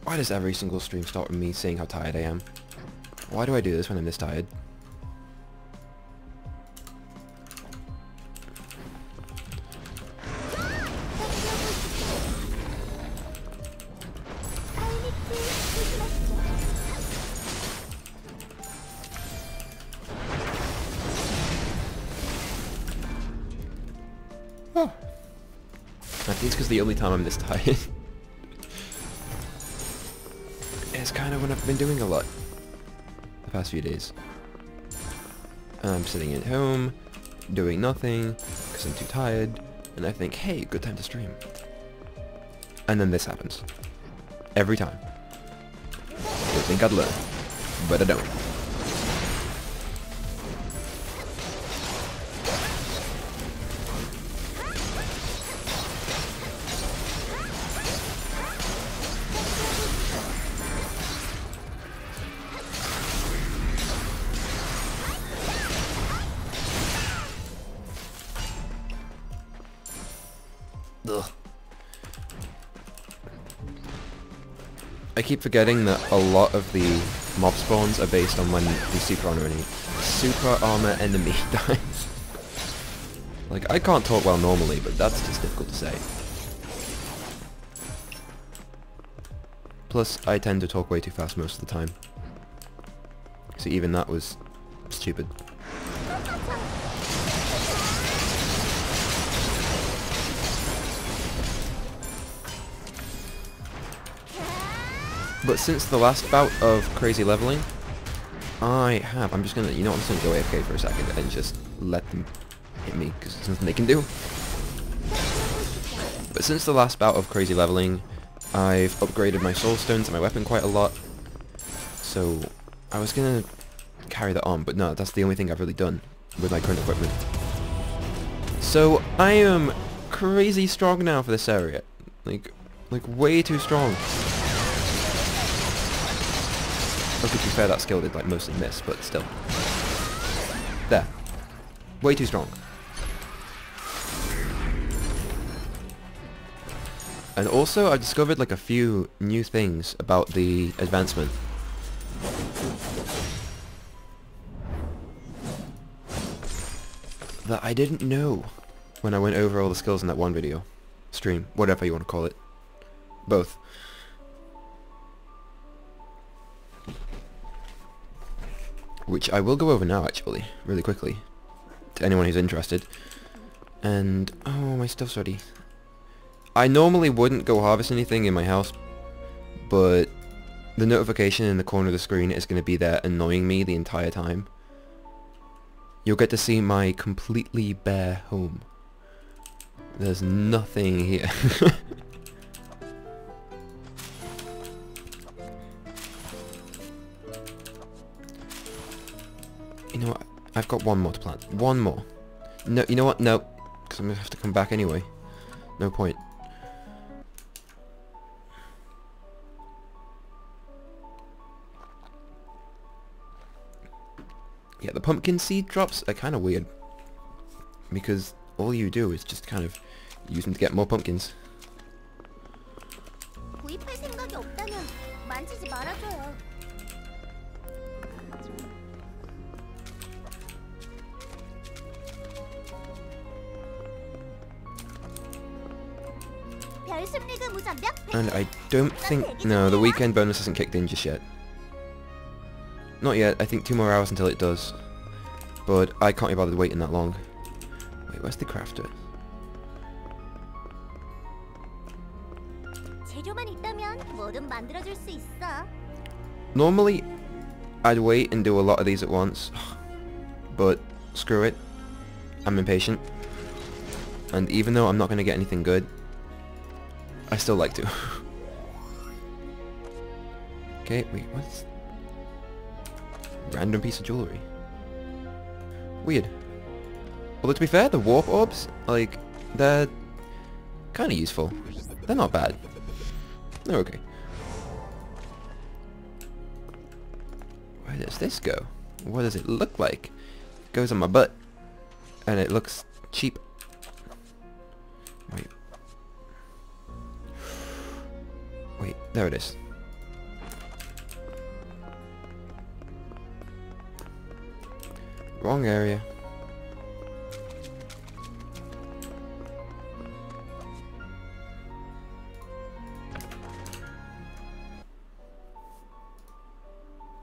Why does every single stream start with me saying how tired I am? Why do I do this when I'm this tired? Oh. I think it's because the only time I'm this tired is kind of when I've been doing a lot the past few days. And I'm sitting at home, doing nothing, because I'm too tired, and I think, hey, good time to stream. And then this happens. Every time. I think I'd learn, but I don't. Ugh. I keep forgetting that a lot of the mob spawns are based on when the super armor enemy dies. Like, I can't talk well normally, but that's just difficult to say. Plus, I tend to talk way too fast most of the time. So even that was stupid. But since the last bout of crazy leveling, I'm just gonna, you know what, I'm just gonna go AFK for a second and just let them hit me, because there's nothing they can do. But since the last bout of crazy leveling, I've upgraded my soul stones and my weapon quite a lot. So, I was gonna carry that on, but no, that's the only thing I've really done with my current equipment. So, I am crazy strong now for this area. Like way too strong. Okay, to be fair, that skill did like mostly miss, but still. There. Way too strong. And also, I've discovered like a few new things about the advancement. That I didn't know when I went over all the skills in that one video. Stream, whatever you want to call it. Both. Which I will go over now, actually, really quickly, to anyone who's interested. And, oh, my stuff's ready. I normally wouldn't go harvest anything in my house, but the notification in the corner of the screen is going to be there annoying me the entire time. You'll get to see my completely bare home. There's nothing here. You know what? I've got one more to plant. One more. No, you know what? No. Because I'm going to have to come back anyway. No point. Yeah, the pumpkin seed drops are kind of weird. Because all you do is just kind of use them to get more pumpkins. 구입할 생각이 없다면 만지지 말아줘요. And I don't think... No, the weekend bonus hasn't kicked in just yet. Not yet. I think 2 more hours until it does. But I can't be bothered waiting that long. Wait, where's the crafter? Normally, I'd wait and do a lot of these at once. But, screw it. I'm impatient. And even though I'm not going to get anything good, I still like to. Okay, wait, what's... Random piece of jewellery. Weird. Although to be fair, the warp orbs, like, they're kind of useful. They're not bad. They're okay. Where does this go? What does it look like? It goes on my butt. And it looks cheap. Wait. Wait, there it is. Wrong area.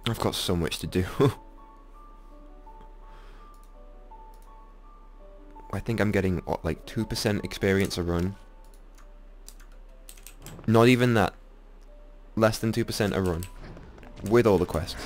I've got so much to do. I think I'm getting, what, like 2% experience a run. Not even that. Less than 2% a run. With all the quests.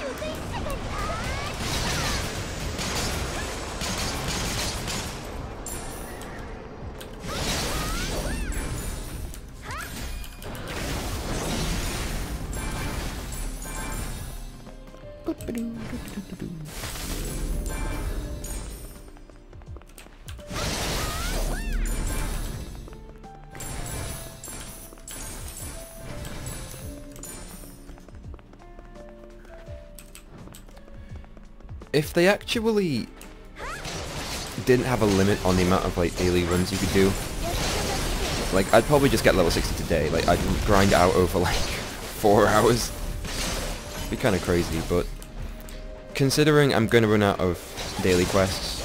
If they actually didn't have a limit on the amount of like daily runs you could do, like I'd probably just get level 60 today. Like I'd grind it out over like 4 hours. Be kind of crazy, but considering I'm gonna run out of daily quests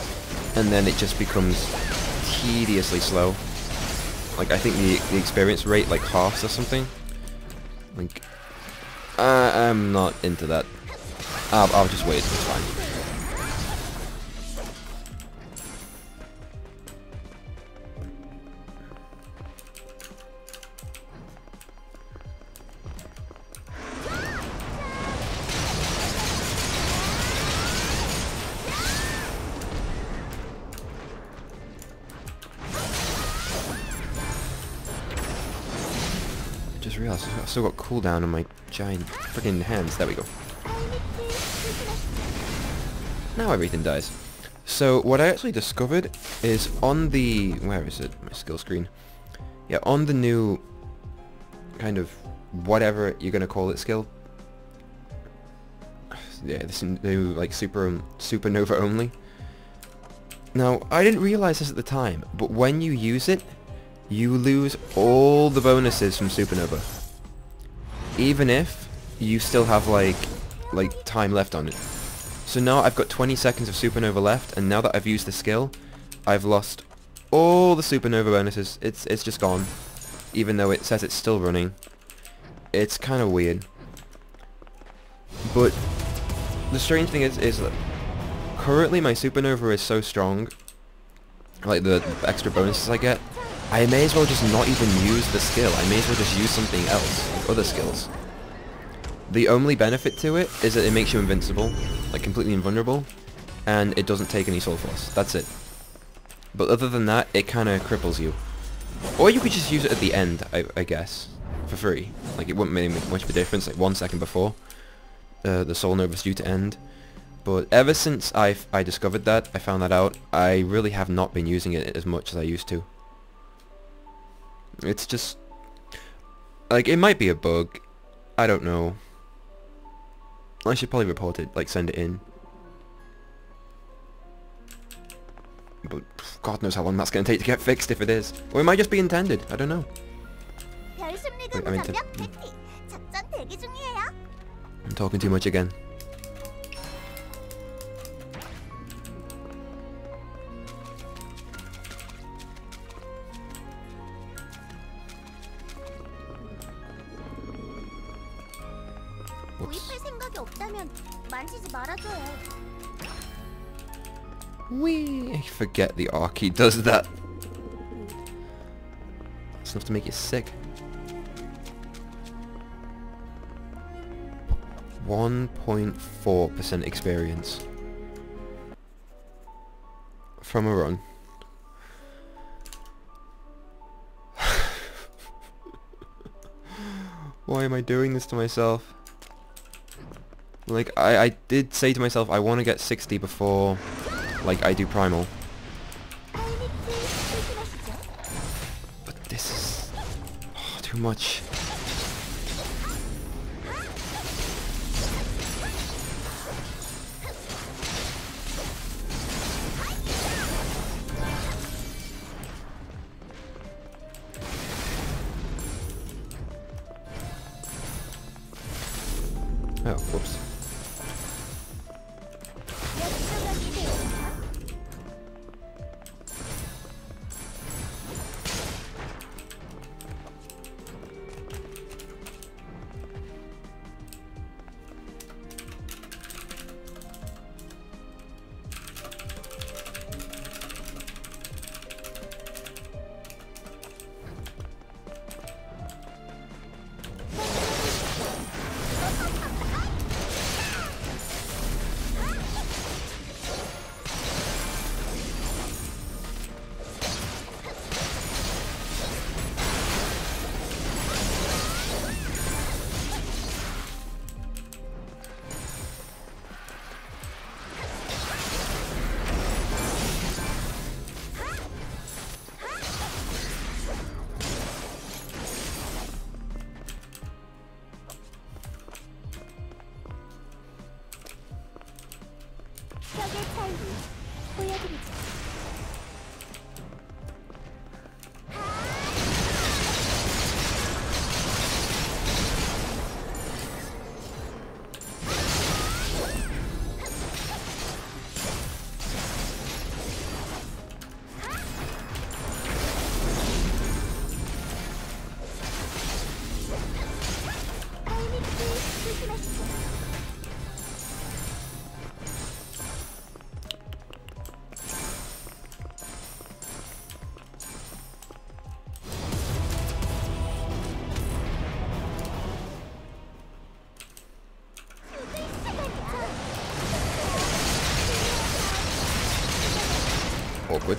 and then it just becomes tediously slow. Like I think the experience rate like halves or something. Like I'm not into that. I'll just wait. It's fine. Just realized I've still got cooldown on my giant freaking hands. There we go. Now everything dies. So what I actually discovered is on the... where is it? My skill screen. Yeah, on the new kind of whatever you're gonna call it skill. Yeah, this new like supernova only. Now I didn't realize this at the time, but when you use it, you lose all the bonuses from supernova, even if you still have like time left on it. So now I've got 20 seconds of supernova left, and now that I've used the skill, I've lost all the supernova bonuses. It's just gone, even though it says it's still running. It's kind of weird. But the strange thing is that currently my supernova is so strong, like the extra bonuses I get, I may as well just not even use the skill. I may as well just use something else, like other skills. The only benefit to it is that it makes you invincible, like completely invulnerable, and it doesn't take any soul force. That's it. But other than that, it kind of cripples you. Or you could just use it at the end, I guess, for free. Like it wouldn't make much of a difference, like 1 second before the soul nova's due to end. But ever since I discovered that, I found that out, I really have not been using it as much as I used to. It's just, like, it might be a bug. I don't know. I should probably report it, like send it in. But God knows how long that's going to take to get fixed if it is. Or it might just be intended. I don't know. Wait, I'm talking too much again. Whoops. Whee! I forget the Archie does that. It's enough to make you sick. 1.4% experience from a run. Why am I doing this to myself? Like, I did say to myself I want to get 60 before, like, I do Primal. But this is... too much. Oh, whoops. awkward.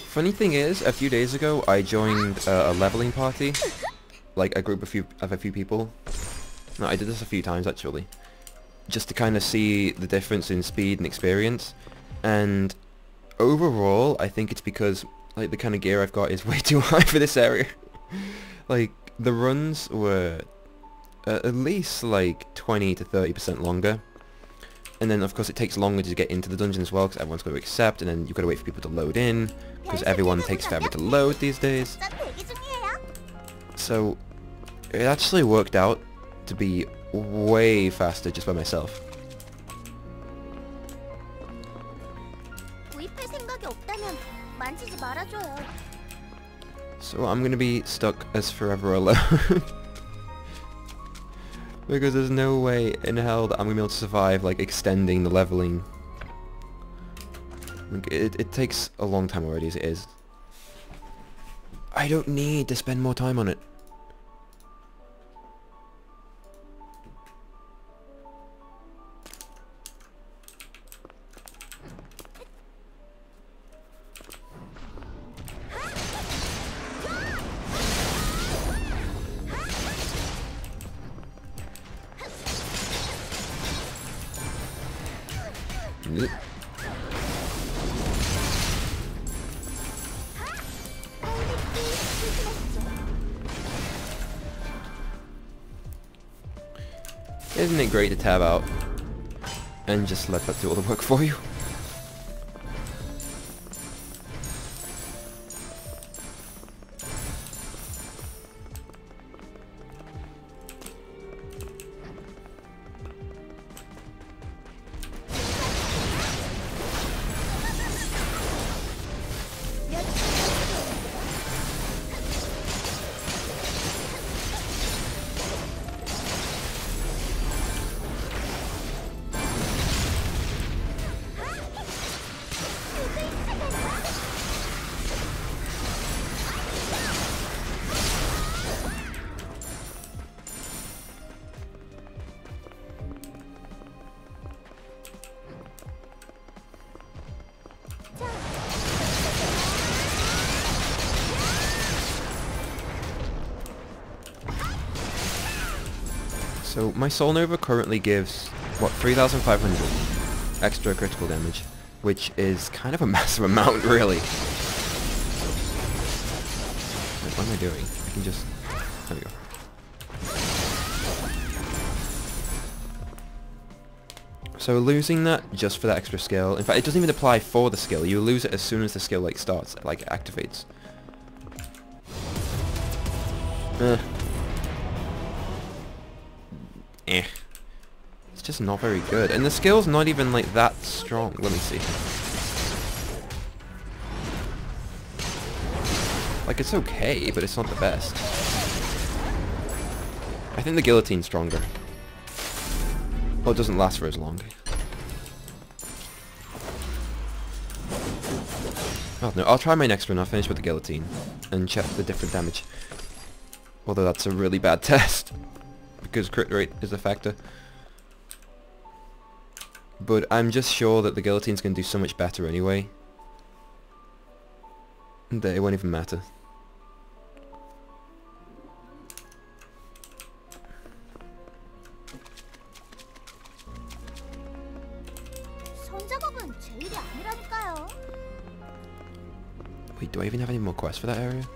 Funny thing is, a few days ago, I joined a leveling party, like a group of a few people. No, I did this a few times actually, just to kind of see the difference in speed and experience. And overall, I think it's because like the kind of gear I've got is way too high for this area. Like the runs were at least like 20 to 30% longer. And then of course it takes longer to get into the dungeon as well, because everyone's got to accept, and then you've got to wait for people to load in, because everyone takes forever to load these days. So it actually worked out to be way faster just by myself. So I'm gonna be stuck as forever alone. Because there's no way in hell that I'm gonna be able to survive, like, extending the leveling. Like, it takes a long time already as it is. I don't need to spend more time on it. Isn't it great to tab out and just let that do all the work for you? So my Soul Nova currently gives, what, 3,500 extra critical damage, which is kind of a massive amount, really. Wait, what am I doing? I can just... There we go. So losing that just for that extra skill, in fact it doesn't even apply for the skill, you lose it as soon as the skill like starts, like activates. It's just not very good. And the skill's not even like that strong. Let me see. Like it's okay, but it's not the best. I think the guillotine's stronger. Well, it doesn't last for as long. Oh no, I'll try my next run. I'll finish with the guillotine and check the different damage. Although that's a really bad test, because crit rate is a factor. But I'm just sure that the guillotine's going to do so much better anyway, that it won't even matter. Wait, do I even have any more quests for that area?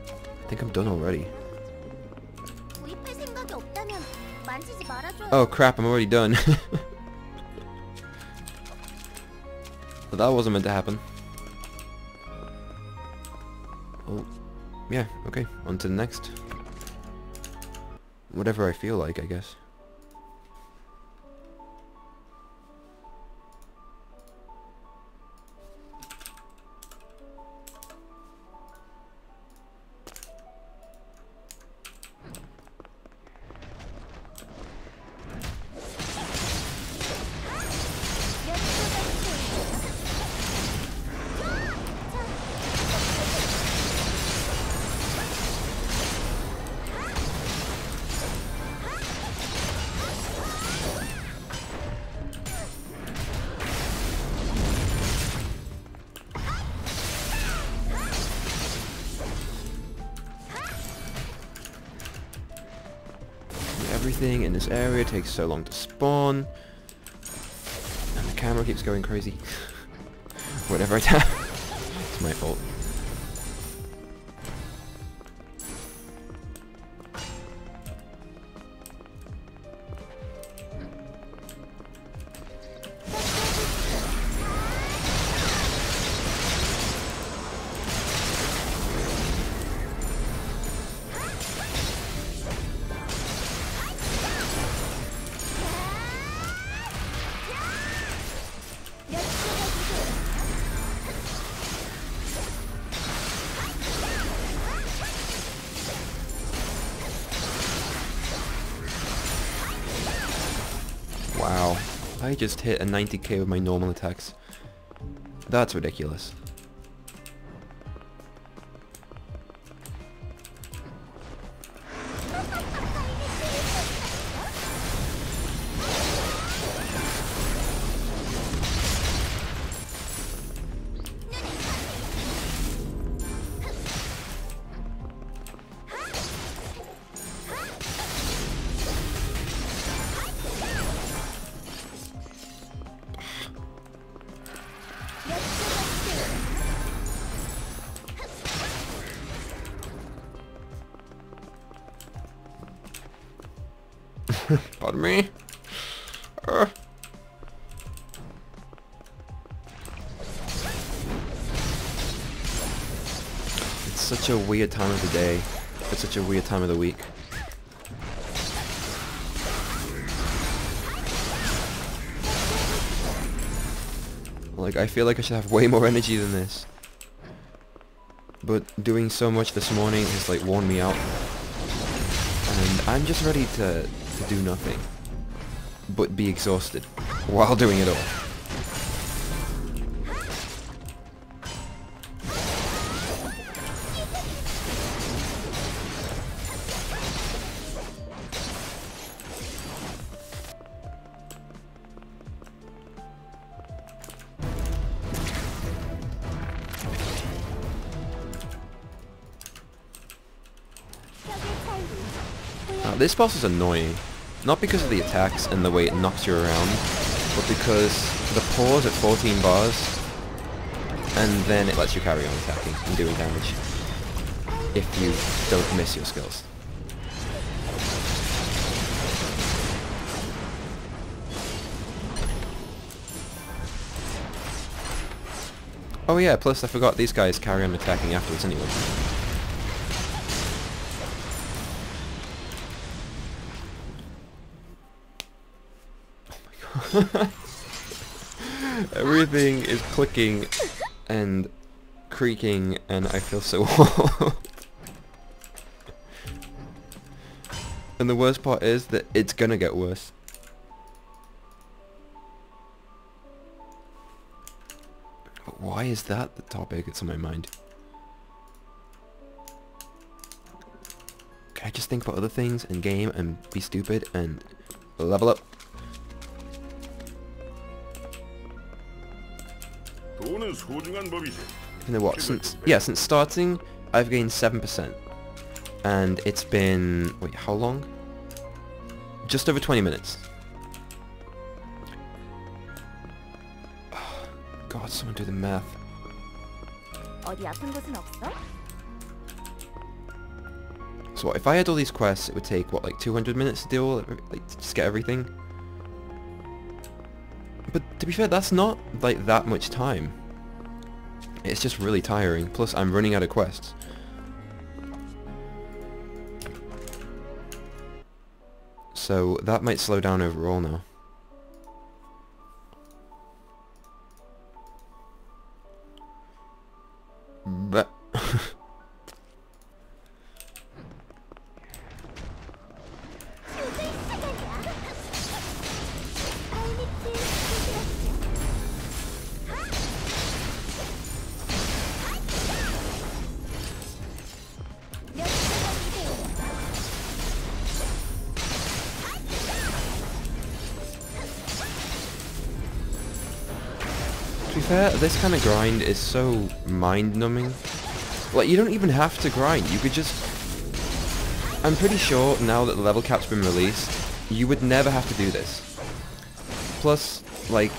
I think I'm done already. Oh crap, I'm already done. But that wasn't meant to happen. Oh, yeah, okay, on to the next. Whatever I feel like, I guess. everything in this area takes so long to spawn. And the camera keeps going crazy. Whatever I tap. It's my fault. Wow, I just hit a 90k with my normal attacks. That's ridiculous. Pardon me. It's such a weird time of the day. It's such a weird time of the week. Like, I feel like I should have way more energy than this. But doing so much this morning has like worn me out. And I'm just ready to do nothing. But be exhausted while doing it all. This boss is annoying, not because of the attacks and the way it knocks you around, but because the pause at 14 bars, and then it lets you carry on attacking and doing damage, if you don't miss your skills. Oh yeah, plus I forgot these guys carry on attacking afterwards anyway. Everything is clicking and creaking and I feel so old. And the worst part is that it's gonna get worse. But why is that the topic that's on my mind? Can I just think about other things and game and be stupid and level up? You know what, since starting, I've gained 7%. And it's been, wait, how long? Just over 20 minutes. Oh, God, someone do the math. So what, if I had all these quests, it would take, what, like 200 minutes to do all, like, to just get everything? But to be fair, that's not, like, that much time. It's just really tiring, plus I'm running out of quests. So that might slow down overall now. But... To be fair, this kind of grind is so mind-numbing. Like, you don't even have to grind, you could just... I'm pretty sure now that the level cap's been released, you would never have to do this. Plus, like,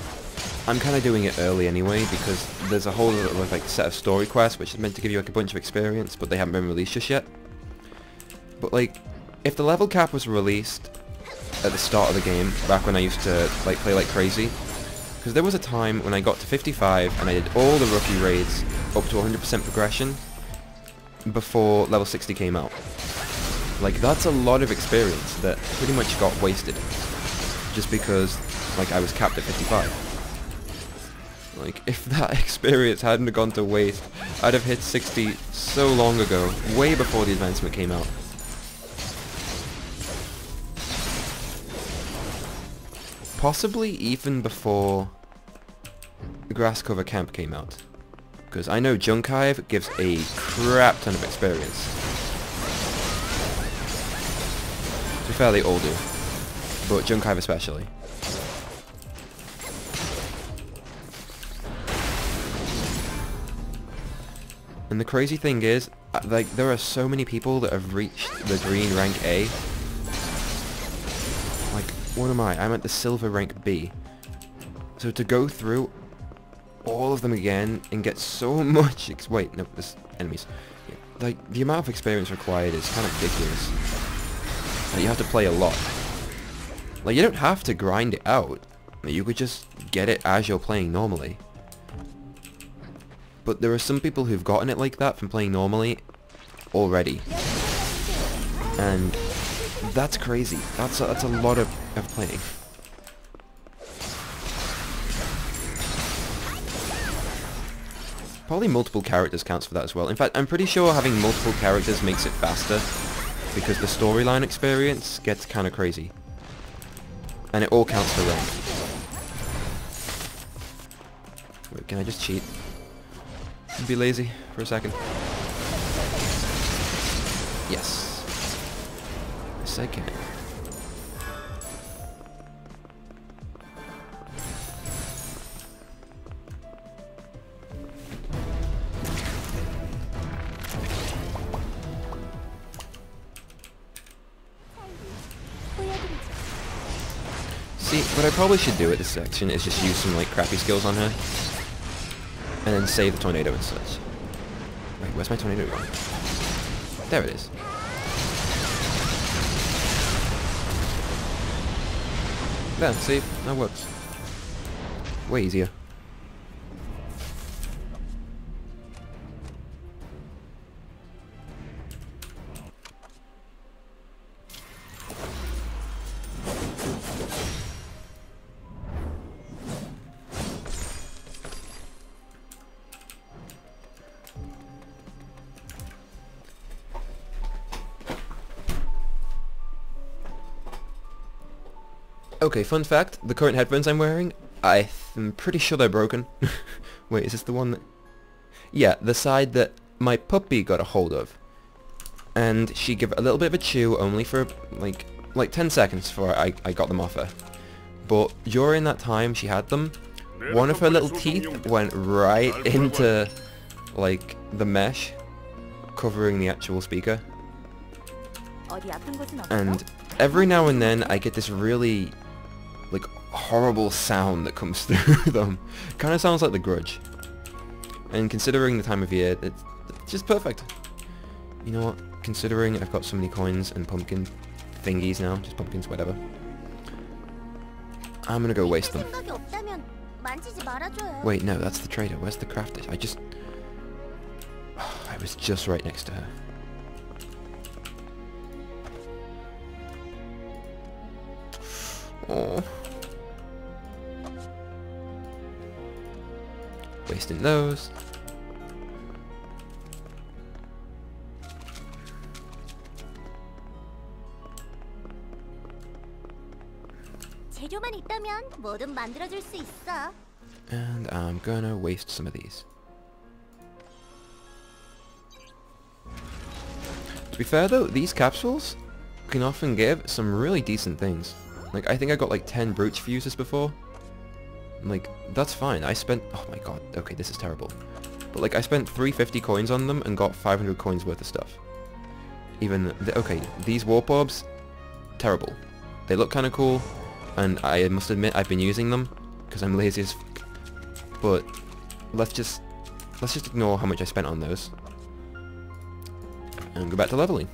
I'm kind of doing it early anyway because there's a whole like set of story quests which is meant to give you like a bunch of experience, but they haven't been released just yet. But like, if the level cap was released at the start of the game, back when I used to like play like crazy, because there was a time when I got to 55 and I did all the rookie raids up to 100% progression before level 60 came out. Like, that's a lot of experience that pretty much got wasted just because like I was capped at 55. Like, if that experience hadn't gone to waste, I'd have hit 60 so long ago, way before the advancement came out. Possibly even before the grass cover camp came out. Because I know Junk Hive gives a crap ton of experience. To be fair, they all do. But Junk Hive especially. And the crazy thing is, like, there are so many people that have reached the green rank A. Like, what am I? I'm at the silver rank B. So to go through all of them again and get so much wait, no, there's enemies. Yeah, like, the amount of experience required is kind of ridiculous. Like, you have to play a lot. Like, you don't have to grind it out. You could just get it as you're playing normally. But there are some people who've gotten it like that from playing normally already. And that's crazy. That's a lot of playing. Probably multiple characters counts for that as well. In fact, I'm pretty sure having multiple characters makes it faster, because the storyline experience gets kind of crazy. And it all counts for rank. Wait, can I just cheat? Be lazy for a second. Yes. Yes, I can. See, what I probably should do at this section is just use some like crappy skills on her. And then save the tornado and such. Wait, where's my tornado going? There it is. There, see? That works. Way easier. Okay, fun fact, the current headphones I'm wearing, I'm pretty sure they're broken. Wait, is this the one that... Yeah, the side that my puppy got a hold of. And she gave it a little bit of a chew, only for like 10 seconds before I got them off her. But during that time she had them, one of her little teeth went right into, like, the mesh covering the actual speaker. And every now and then I get this really, like, horrible sound that comes through them. Kind of sounds like The Grudge. And considering the time of year, it's just perfect. You know what? Considering I've got so many coins and pumpkin thingies now, just pumpkins, whatever, I'm gonna go waste them. Wait, no, that's the trader. Where's the crafter? I was just right next to her. Oh. Wasting those. And I'm gonna waste some of these. To be fair though, these capsules can often give some really decent things. Like, I think I got like 10 brooch fuses before. Like, that's fine. I spent... Oh my god. Okay, this is terrible. But like, I spent 350 coins on them and got 500 coins worth of stuff. Even okay, these warp orbs, terrible. They look kind of cool, and I must admit I've been using them because I'm lazy as but let's just ignore how much I spent on those and go back to leveling.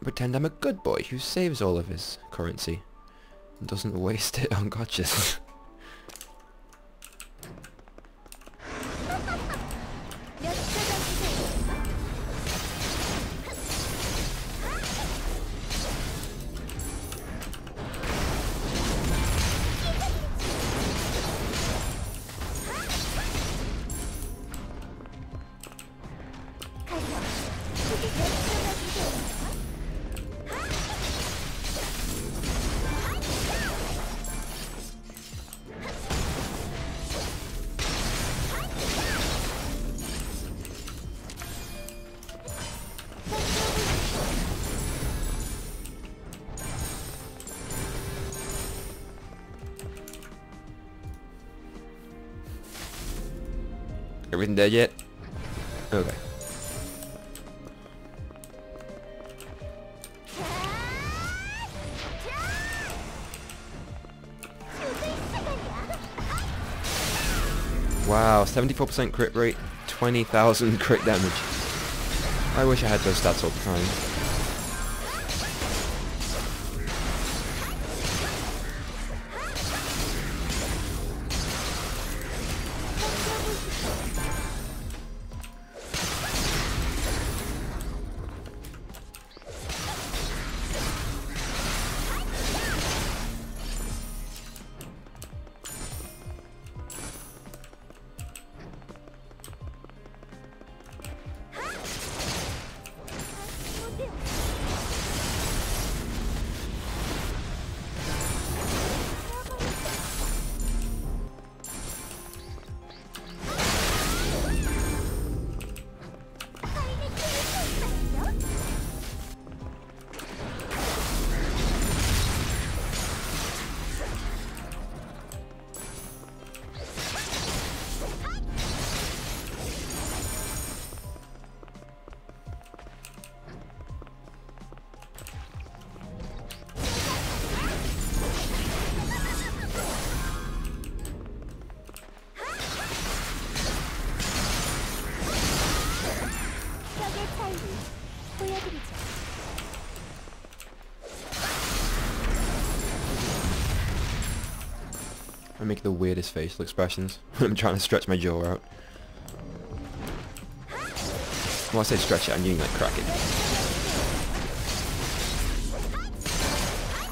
Pretend I'm a good boy who saves all of his currency and doesn't waste it on gotchas. Everything dead yet? Okay. Wow, 74% crit rate, 20,000 crit damage. I wish I had those stats all the time. I make the weirdest facial expressions when I'm trying to stretch my jaw out. When I say stretch it, I mean like crack it.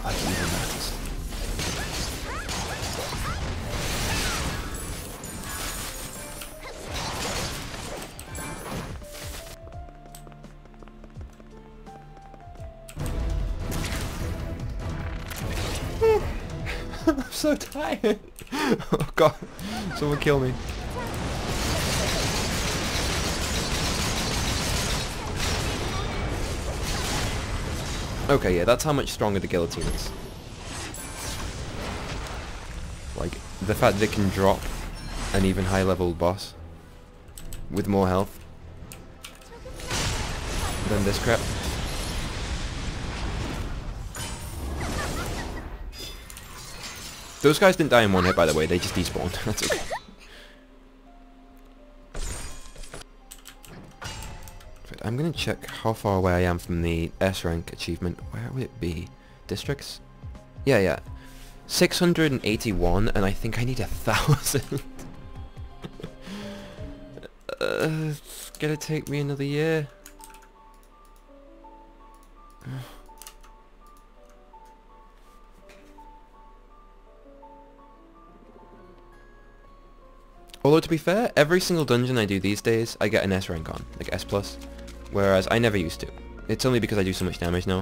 Like even that. I'm so tired. Oh god, someone kill me. Okay, yeah, that's how much stronger the guillotine is. Like, the fact that it can drop an even high level boss with more health than this crap. Those guys didn't die in one hit, by the way, they just despawned. That's okay. Right, I'm gonna check how far away I am from the S rank achievement. Where would it be? Districts? Yeah. 681, and I think I need 1,000. It's gonna take me another year. Although to be fair, every single dungeon I do these days, I get an S rank on, like S+, whereas I never used to. It's only because I do so much damage now.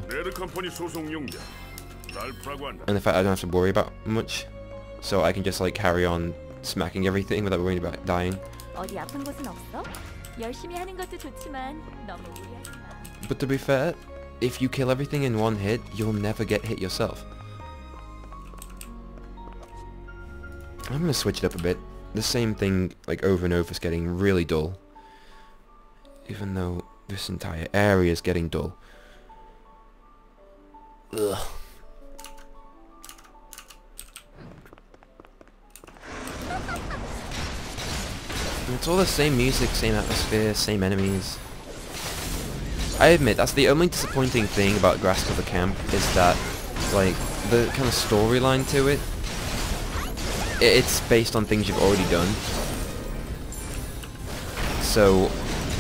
And the fact I don't have to worry about much, so I can just like carry on smacking everything without worrying about dying. But to be fair, if you kill everything in one hit, you'll never get hit yourself. I'm gonna switch it up a bit. The same thing like over and over is getting really dull. even though this entire area is getting dull. Ugh. It's all the same music, same atmosphere, same enemies. I admit, that's the only disappointing thing about Grass Cover Camp, is that, like, the kind of storyline to it, it's based on things you've already done. So,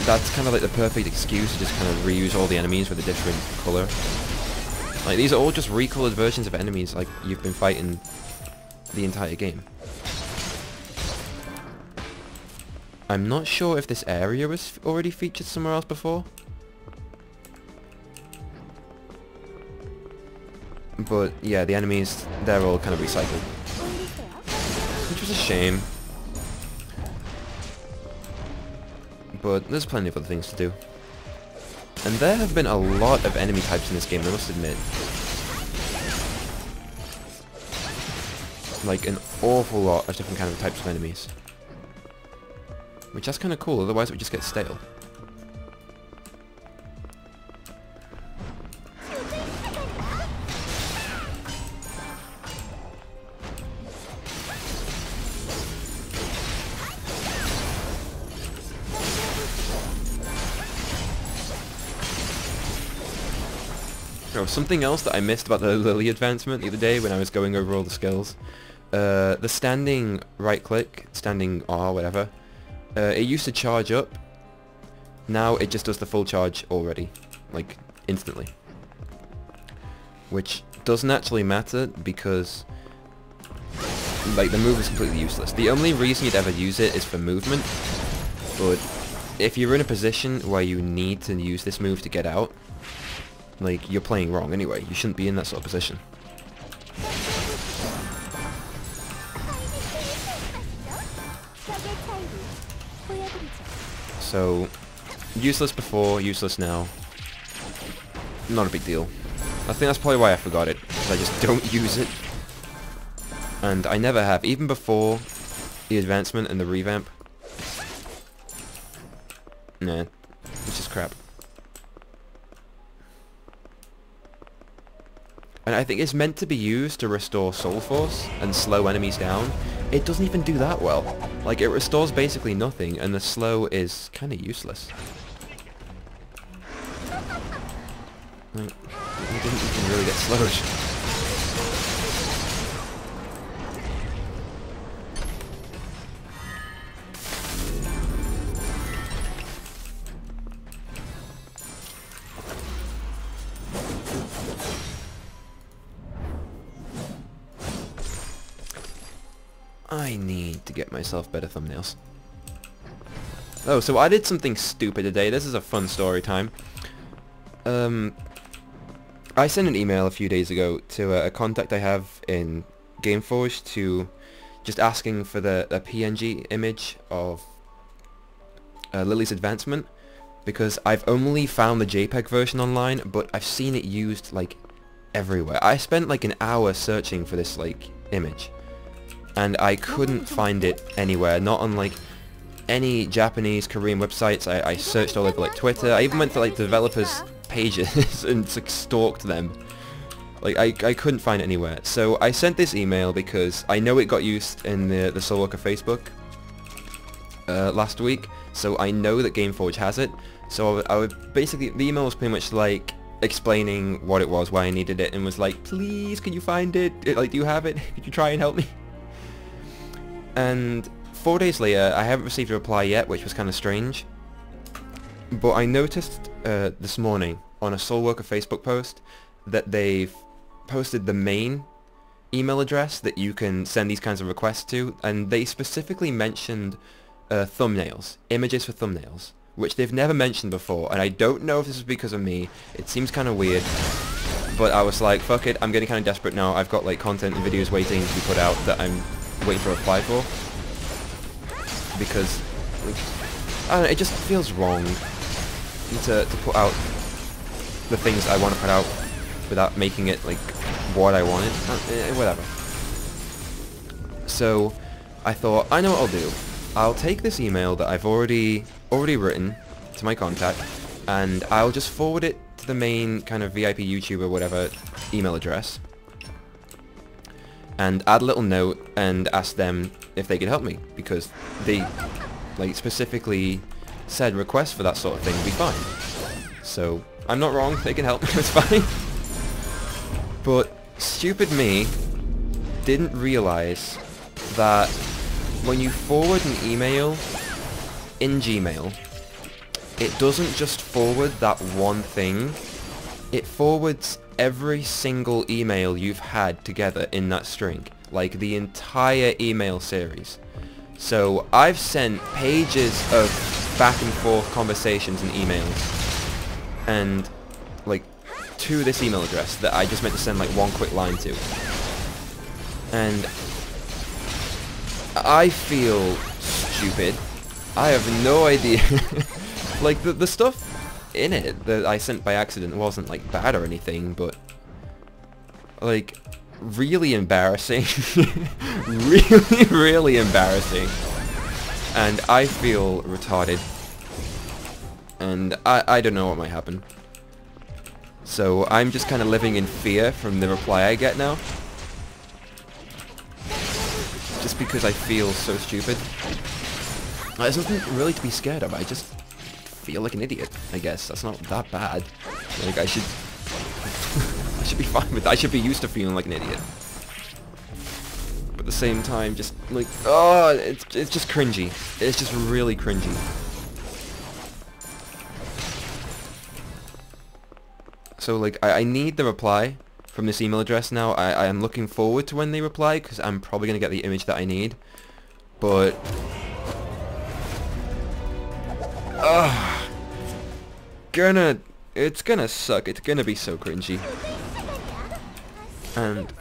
that's kind of like the perfect excuse to just kind of reuse all the enemies with a different colour. Like, these are all just recolored versions of enemies, like, you've been fighting the entire game. I'm not sure if this area was already featured somewhere else before. But yeah, the enemies, they're all kind of recycled. Which was a shame. But there's plenty of other things to do. And there have been a lot of enemy types in this game, I must admit. Like an awful lot of different kind of types of enemies. Which that's kind of cool, otherwise it would just get stale. Oh, something else that I missed about the Lily advancement the other day when I was going over all the skills. The standing right click, standing R, whatever, it used to charge up. Now it just does the full charge already, like instantly. Which doesn't actually matter because like the move is completely useless. The only reason you'd ever use it is for movement, but if you're in a position where you need to use this move to get out, like, you're playing wrong anyway. You shouldn't be in that sort of position. So, useless before, useless now. Not a big deal. I think that's probably why I forgot it, because I just don't use it. And I never have, even before the advancement and the revamp. Nah, it's just crap. And I think it's meant to be used to restore Soul Force and slow enemies down. It doesn't even do that well. Like, it restores basically nothing, and the slow is kind of useless. Like, it didn't even really get slowed. I need to get myself better thumbnails. Oh, so I did something stupid today. This is a fun story time. I sent an email a few days ago to a contact I have in Gameforge to just asking for the PNG image of Lily's advancement, because I've only found the JPEG version online, but I've seen it used like everywhere. I spent like an hour searching for this like image, and I couldn't find it anywhere, not on like any Japanese, Korean websites. I searched all over like Twitter. I even went to like developers' pages and like, stalked them. Like I couldn't find it anywhere. So I sent this email because I know it got used in the SoulWorker Facebook last week, so I know that Gameforge has it. So I would basically, the email was pretty much like explaining what it was, why I needed it, and was like, please, can you find it? Like, do you have it? Could you try and help me? And 4 days later, I haven't received a reply yet, which was kind of strange. But I noticed this morning on a SoulWorker Facebook post that they've posted the main email address that you can send these kinds of requests to, and they specifically mentioned thumbnails, images for thumbnails, which they've never mentioned before, and I don't know if this is because of me. It seems kind of weird, but I was like, fuck it, I'm getting kind of desperate now. I've got like content and videos waiting to be put out that I'm waiting for a reply for, because like, I don't know, it just feels wrong to put out the things I want to put out without making it like what I wanted. Whatever. So I thought, I know what I'll do. I'll take this email that I've already written to my contact, and I'll just forward it to the main kind of VIP YouTuber whatever email address, and add a little note and ask them if they could help me, because they like specifically said requests for that sort of thing would be fine. So I'm not wrong, they can help me, it's fine. But stupid me didn't realize that when you forward an email in Gmail, it doesn't just forward that one thing, it forwards every single email you've had together in that string, like the entire email series. So I've sent pages of back and forth conversations and emails, and like to this email address that I just meant to send like one quick line to, and I feel stupid. I have no idea. Like the stuff in it that I sent by accident wasn't like bad or anything, but like really embarrassing. really embarrassing. And I feel retarded. And I don't know what might happen. So I'm just kind of living in fear from the reply I get now. Just because I feel so stupid. There's nothing really to be scared of, I just feel like an idiot, I guess. That's not that bad. Like, I should be fine with that. I should be used to feeling like an idiot. But at the same time, just like, oh, it's just cringy. It's just really cringy. So like, I need the reply from this email address now. I am looking forward to when they reply, because I'm probably going to get the image that I need. But it's gonna suck. It's gonna be so cringy. And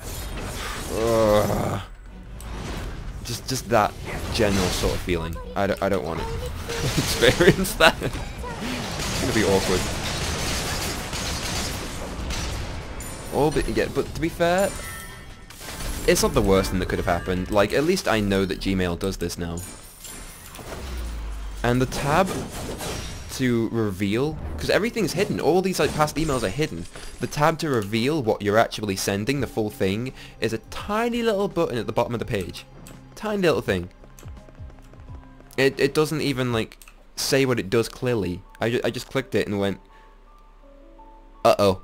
just that general sort of feeling. I don't want to experience that. It's gonna be awkward. But to be fair, it's not the worst thing that could have happened. Like, at least I know that Gmail does this now. And the tab to reveal, because everything's hidden, all these like past emails are hidden. The tab to reveal what you're actually sending, the full thing, is a tiny little button at the bottom of the page. Tiny little thing. It doesn't even like say what it does clearly. I just clicked it and went, uh-oh.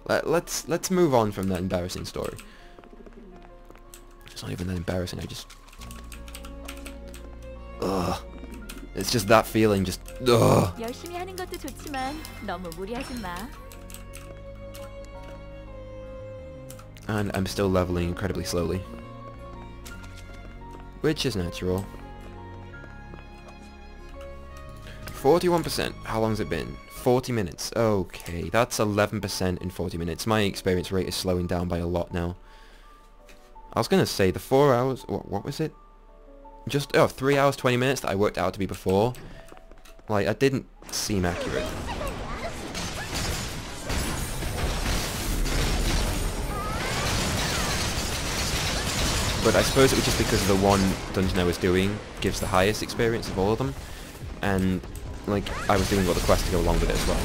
Let's move on from that embarrassing story. It's not even that embarrassing, I just... ugh. It's just that feeling, just... ugh. 열심히 하는 것도 좋지만 너무 무리하지 마. And I'm still leveling incredibly slowly. Which is natural. 41%. How long's it been? 40 minutes. Okay, that's 11% in 40 minutes. My experience rate is slowing down by a lot now. I was gonna say the 4 hours... What was it? Just 3 hours 20 minutes that I worked out to be before. Like, that didn't seem accurate. But I suppose it was just because the one dungeon I was doing gives the highest experience of all of them, and like I was doing all the quests to go along with it as well.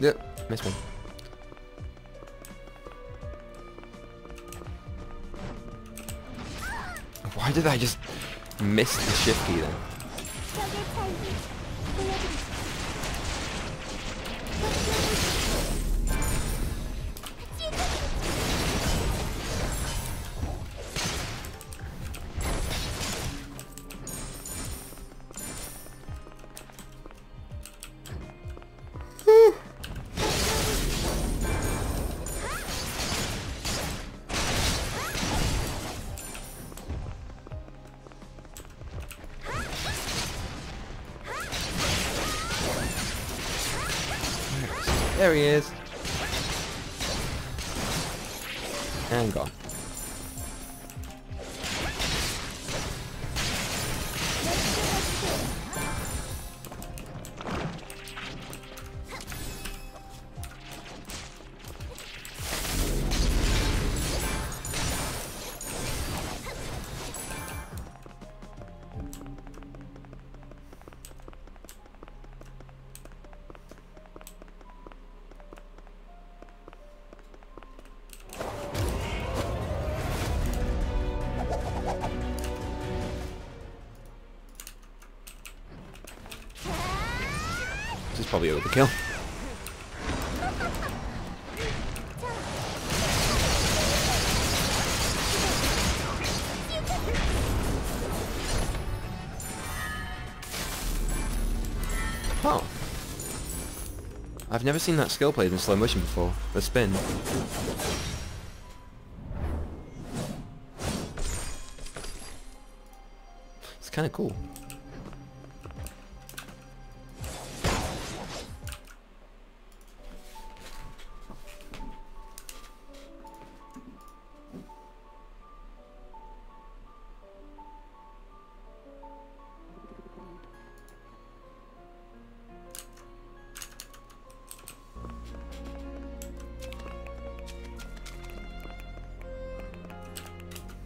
Yep, missed one. Why did I just miss the shift key then? There he is. And gone. This is probably overkill. Oh. I've never seen that skill played in slow motion before. The spin. It's kind of cool.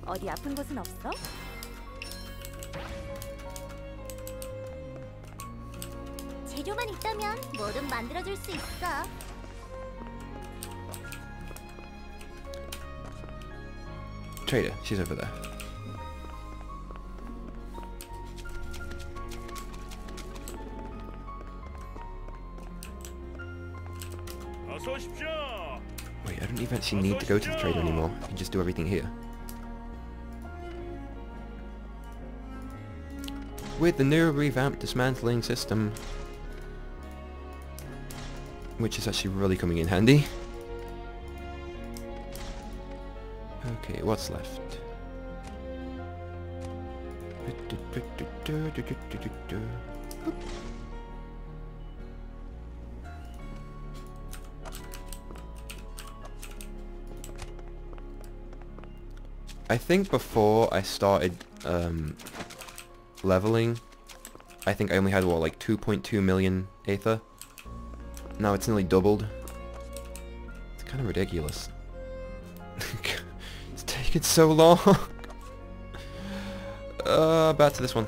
어디 아픈 곳은 없어? 재료만 있다면 뭐든 만들어줄 수 있어. Trader, she's over there. Wait, I don't even actually need to go to the trader anymore. I can just do everything here. With the new revamped dismantling system, which is actually really coming in handy. Okay, what's left? I think before I started leveling, I think I only had, what, like 2.2 million Aether? Now it's nearly doubled. It's kind of ridiculous. It's taking so long. Back to this one.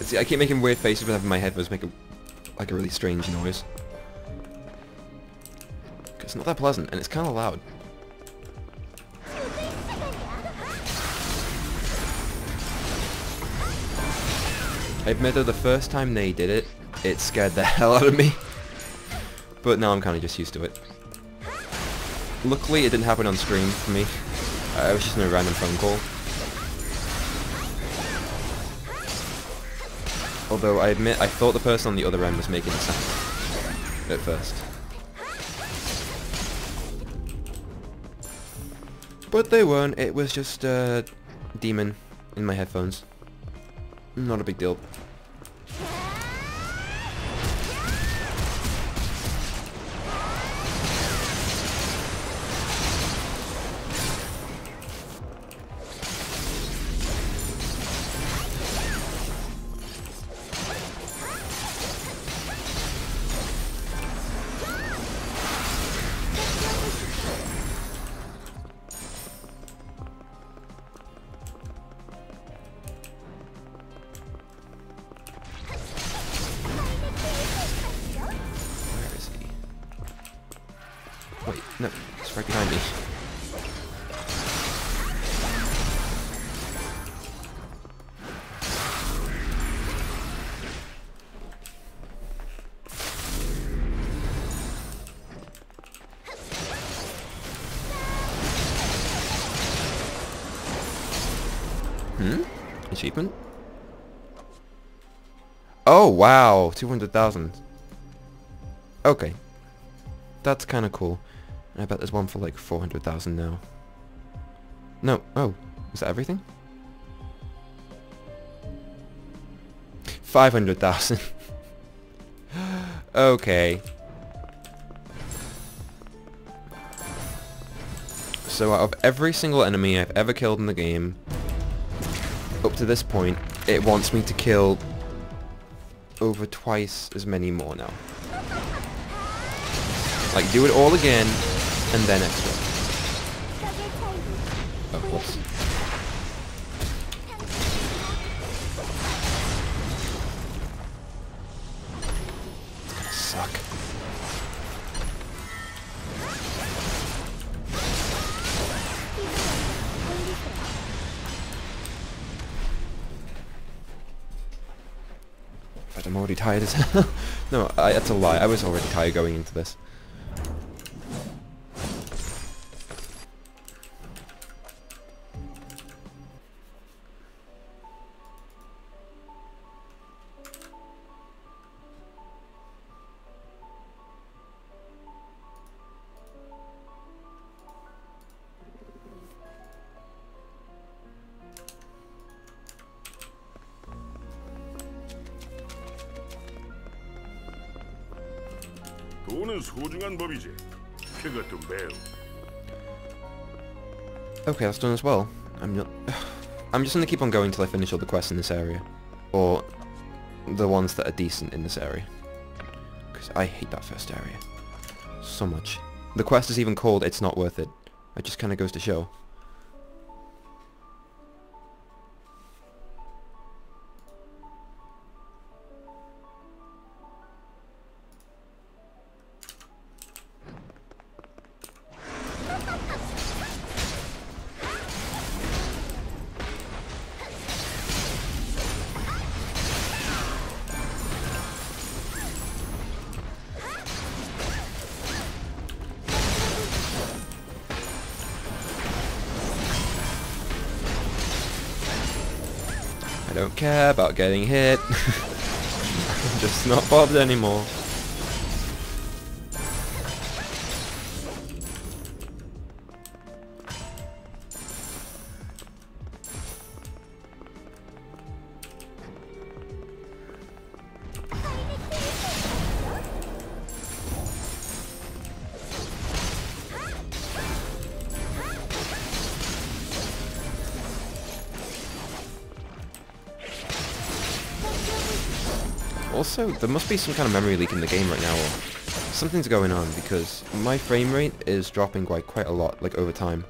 See, I keep making weird faces whenever my headphones make like a really strange noise. It's not that pleasant, and it's kind of loud. I admit that the first time they did it, it scared the hell out of me. But now I'm kind of just used to it. Luckily, it didn't happen on stream for me. I was just in a random phone call. Although I admit, I thought the person on the other end was making a sound at first. But they weren't, it was just a demon in my headphones. Not a big deal. Wait, no, it's right behind me. Achievement? Oh, wow, 200,000. Okay. That's kind of cool. I bet there's one for like 400,000 now. No, oh, is that everything? 500,000. Okay. So out of every single enemy I've ever killed in the game, up to this point, it wants me to kill over twice as many more now. Like, do it all again, and then extra. Oh, whoops. It's gonna suck. But I'm already tired as hell. No, that's a lie. I was already tired going into this. 돈은 소중한 법이지. 그것도 매우. Okay, that's done as well. I'm just gonna keep on going till I finish all the quests in this area. Or the ones that are decent in this area. Because I hate that first area. So much. The quest is even called It's Not Worth It. It just kinda goes to show. I don't care about getting hit. I'm just not bothered anymore. Also, there must be some kind of memory leak in the game right now, or something's going on, because my frame rate is dropping quite a lot, like, over time.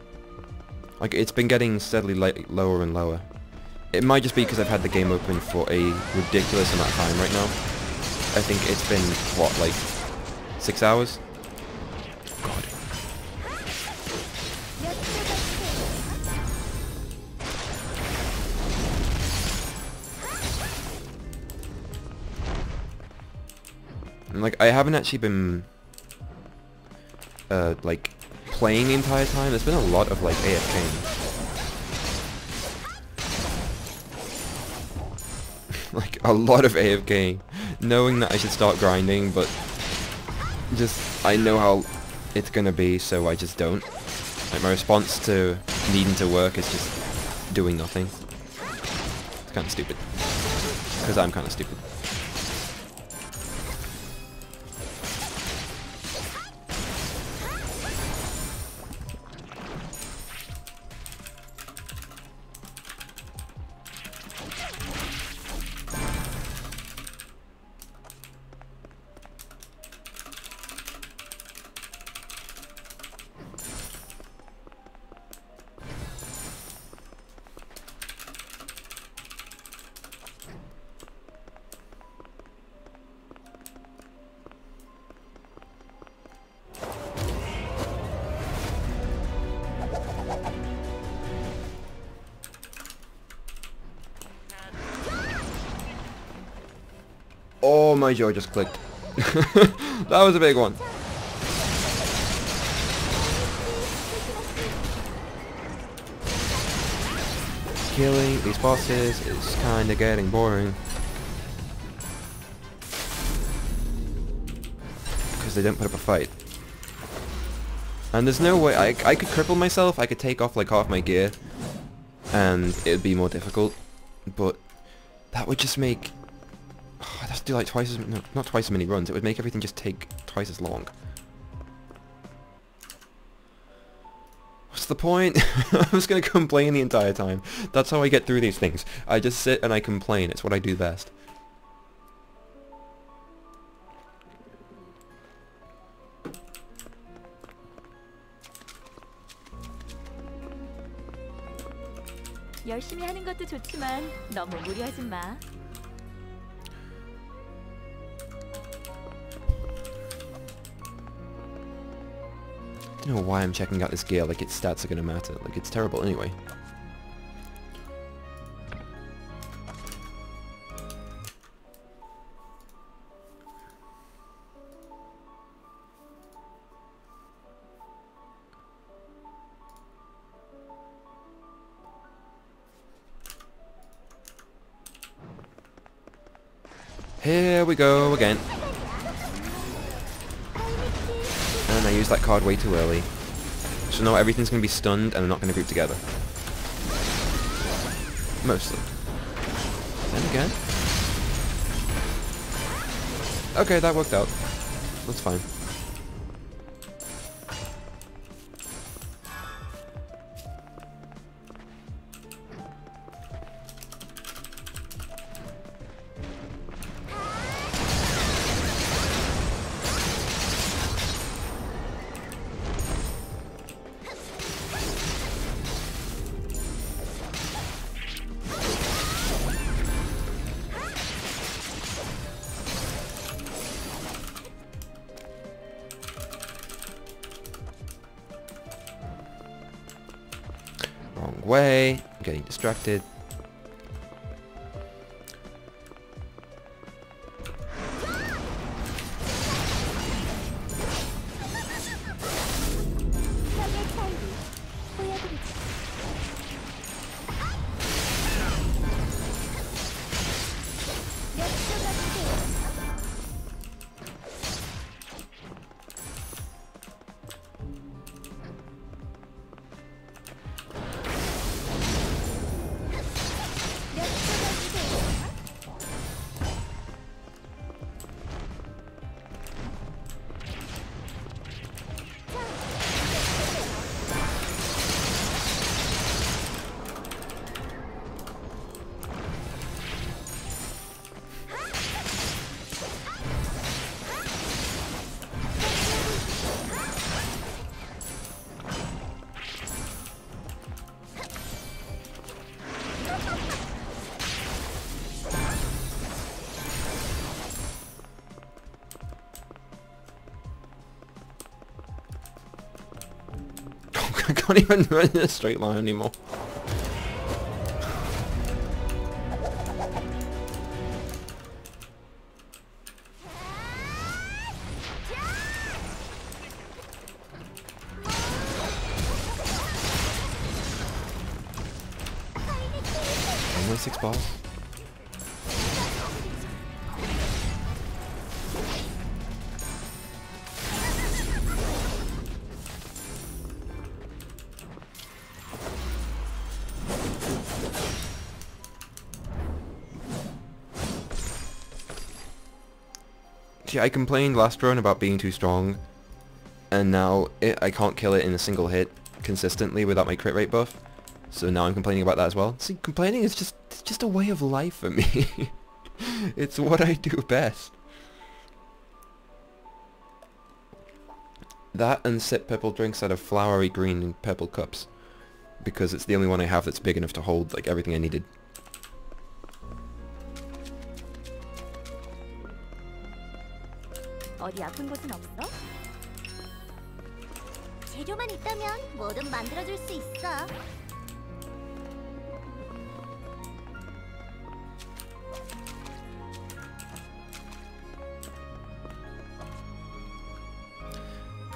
Like, it's been getting steadily lower and lower. It might just be because I've had the game open for a ridiculous amount of time right now. I think it's been, what, like, 6 hours? God. And, like, I haven't actually been, like, playing the entire time. There's been a lot of, like, AFKing. Like, a lot of AFKing. Knowing that I should start grinding, but just, I know how it's gonna be, so I just don't. Like, my response to needing to work is just doing nothing. It's kind of stupid. Because I'm kind of stupid. Oh, my jaw just clicked. That was a big one. Killing these bosses is kinda getting boring. Because they don't put up a fight. And there's no way, I could cripple myself, I could take off like half my gear, and it would be more difficult, but that would just make, I'd have to do like twice as, no, not twice as many runs, it would make everything just take twice as long. What's the point? I was going to complain the entire time. That's how I get through these things. I just sit and I complain, it's what I do best. 열심히 하는 것도 좋지만 너무 무리하지 마. I don't know why I'm checking out this gear like its stats are gonna matter. Like, it's terrible anyway. Here we go again. And I used that card way too early. So now everything's going to be stunned and they're not going to group together. Mostly. Then again. Okay, that worked out. That's fine. Wrong way. I'm getting distracted. I can't even run in a straight line anymore. Only 6 balls. See, I complained last run about being too strong, and now I can't kill it in a single hit consistently without my crit rate buff. So now I'm complaining about that as well. See, complaining is just a way of life for me. It's what I do best. That and sip purple drinks out of flowery green and purple cups, because it's the only one I have that's big enough to hold like everything I needed. 어디 아픈 곳은 없어? 재료만 있다면 뭐든 만들어줄 수 있어.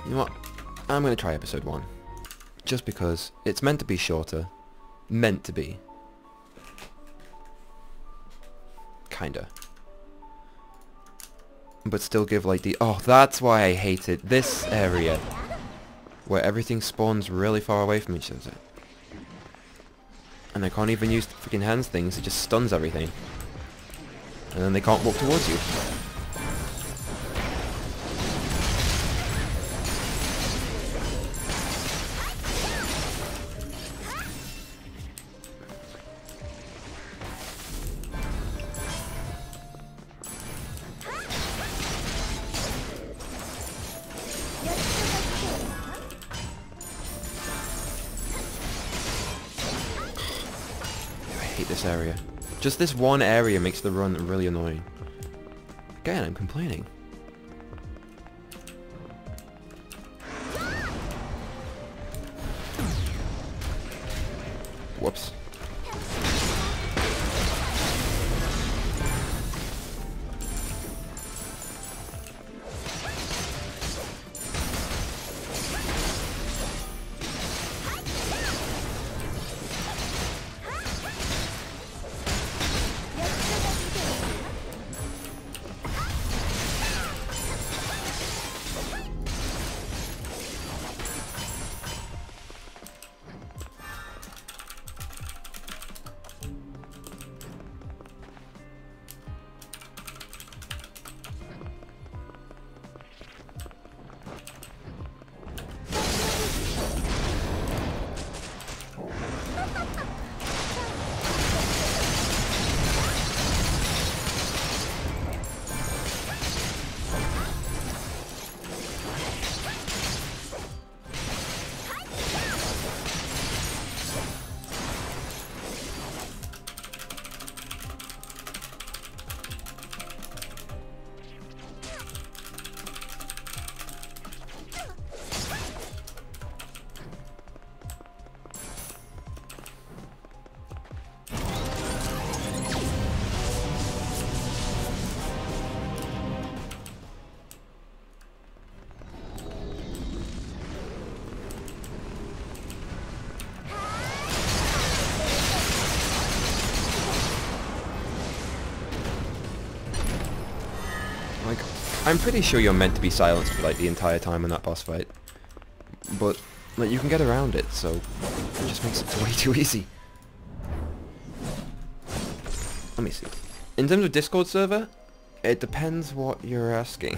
You know what? I'm gonna try episode 1. Just because it's meant to be shorter. Meant to be. Kinda. But still give like the... Oh, that's why I hated this area. Where everything spawns really far away from each other. And I can't even use the freaking hands things, it just stuns everything. And then they can't walk towards you. I hate this area. Just this one area makes the run really annoying. Again, I'm complaining. Whoops. Like, I'm pretty sure you're meant to be silenced for like the entire time in that boss fight. But, like, you can get around it, so it just makes it way too easy. Let me see. In terms of Discord server, it depends what you're asking.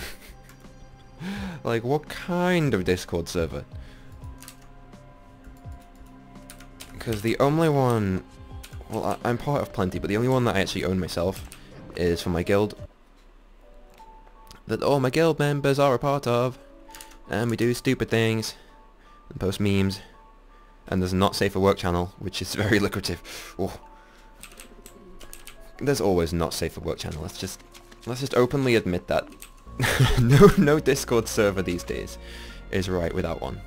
Like, what kind of Discord server? Because the only one... Well, I'm part of plenty, but the only one that I actually own myself is for my guild. That all my guild members are a part of. And we do stupid things. And post memes. And there's a not safe for work channel, which is very lucrative. Oh. There's always not safe for work channel. Let's just openly admit that. No Discord server these days is right without one.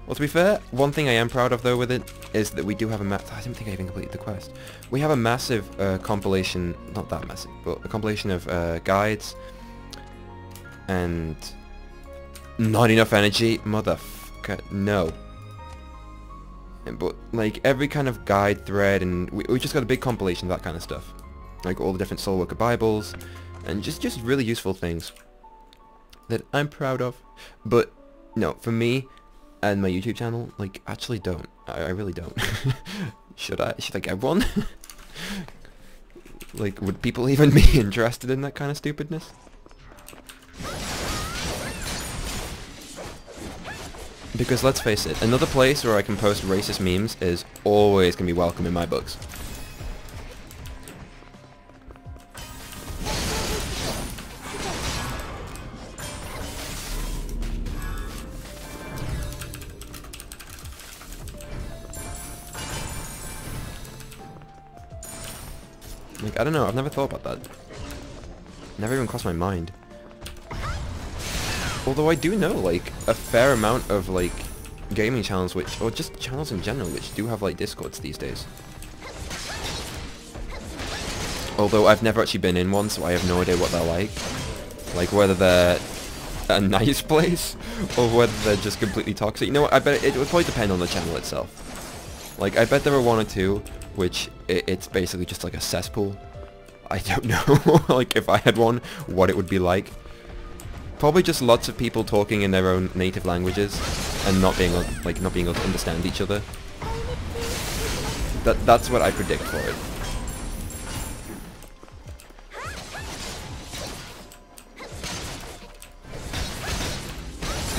Well, to be fair, one thing I am proud of though with it is that we do have a I don't think I even completed the quest. We have a massive compilation, not that massive, but a compilation of guides and not enough energy, motherfucker, no. But like every kind of guide thread, and we just got a big compilation of that kind of stuff, like all the different SoulWorker Bibles, and just really useful things that I'm proud of. But no, for me and my YouTube channel, like, actually don't. I really don't. Should I get one? Like, would people even be interested in that kind of stupidness? Because let's face it, another place where I can post racist memes is always going to be welcome in my books. Like, I don't know, I've never thought about that. Never even crossed my mind. Although I do know, like, a fair amount of, like, gaming channels which, or just channels in general, which do have, like, Discords these days. Although I've never actually been in one, so I have no idea what they're like. Like, whether they're a nice place, or whether they're just completely toxic. You know what, I bet it would probably depend on the channel itself. Like, I bet there are one or two which it's basically just like a cesspool. I don't know, like, if I had one, what it would be like. Probably just lots of people talking in their own native languages and not being able to understand each other. That's what I predict for it.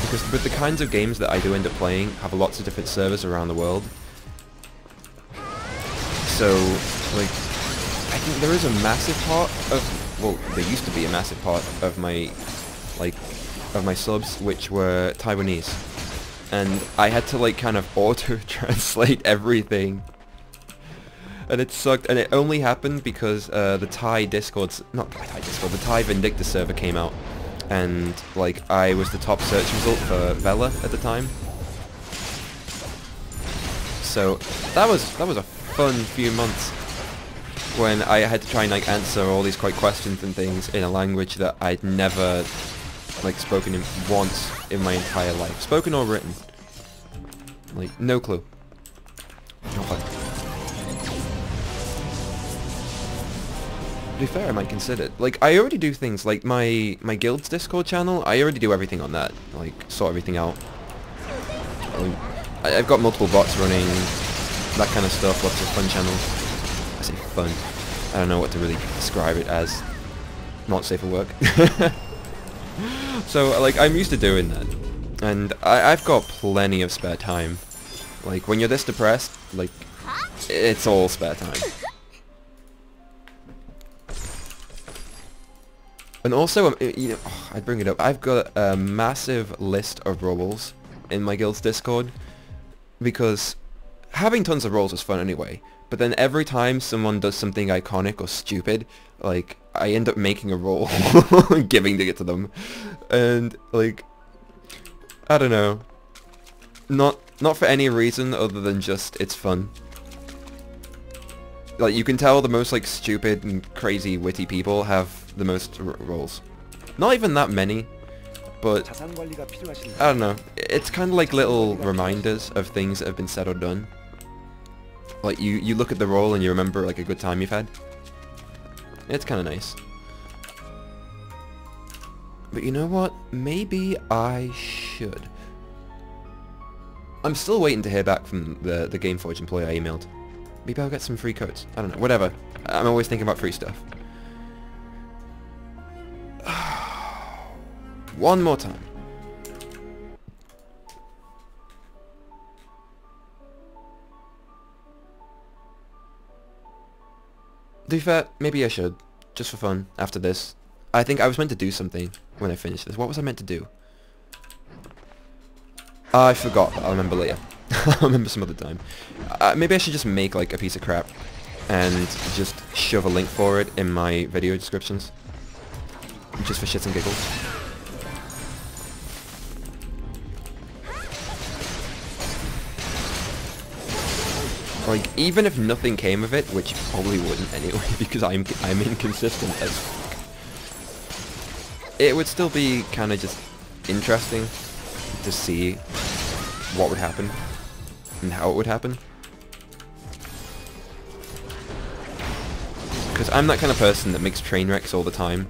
Because with the kinds of games that I do end up playing, have lots of different servers around the world. So, like, I think there is a massive part of, well, there used to be a massive part of my, like, of my subs which were Taiwanese. And I had to, like, kind of auto-translate everything. And it sucked, and it only happened because the Thai Discord's, not the Thai Discord, the Thai Vindicta server came out. And, like, I was the top search result for Vela at the time. So, that was a fun few months when I had to try and, like, answer all these questions and things in a language that I'd never, like, spoken in once in my entire life. Spoken or written. Like, no clue. Not fun. To be fair, I might consider it. Like, I already do things, like, my guild's Discord channel, I already do everything on that. Like, sort everything out. I've got multiple bots running, that kind of stuff, lots of fun channels. I say fun. I don't know what to really describe it as. Not safe for work. So, like, I'm used to doing that. And I've got plenty of spare time. Like, when you're this depressed, like, it's all spare time. And also, you know, I'd bring it up, I've got a massive list of roles in my guild's Discord, because having tons of roles is fun anyway, but then every time someone does something iconic or stupid, like, I end up making a role, giving it to them, and, like, I don't know, not for any reason other than just, it's fun. Like, you can tell the most, like, stupid and crazy witty people have the most roles. Not even that many, but I don't know. It's kind of like little reminders of things that have been said or done. Like, you look at the role and you remember, like, a good time you've had. It's kind of nice. But you know what? Maybe I should. I'm still waiting to hear back from the Gameforge employee I emailed. Maybe I'll get some free codes. I don't know. Whatever. I'm always thinking about free stuff. One more time. To be fair, maybe I should. Just for fun, after this. I think I was meant to do something when I finished this. What was I meant to do? I forgot, but I'll remember later. I'll remember some other time. Maybe I should just make, like, a piece of crap and just shove a link for it in my video descriptions. Just for shits and giggles. Like, even if nothing came of it, which probably wouldn't anyway, because I'm inconsistent as fuck, it would still be kind of just interesting to see what would happen and how it would happen. Because I'm that kind of person that makes train wrecks all the time,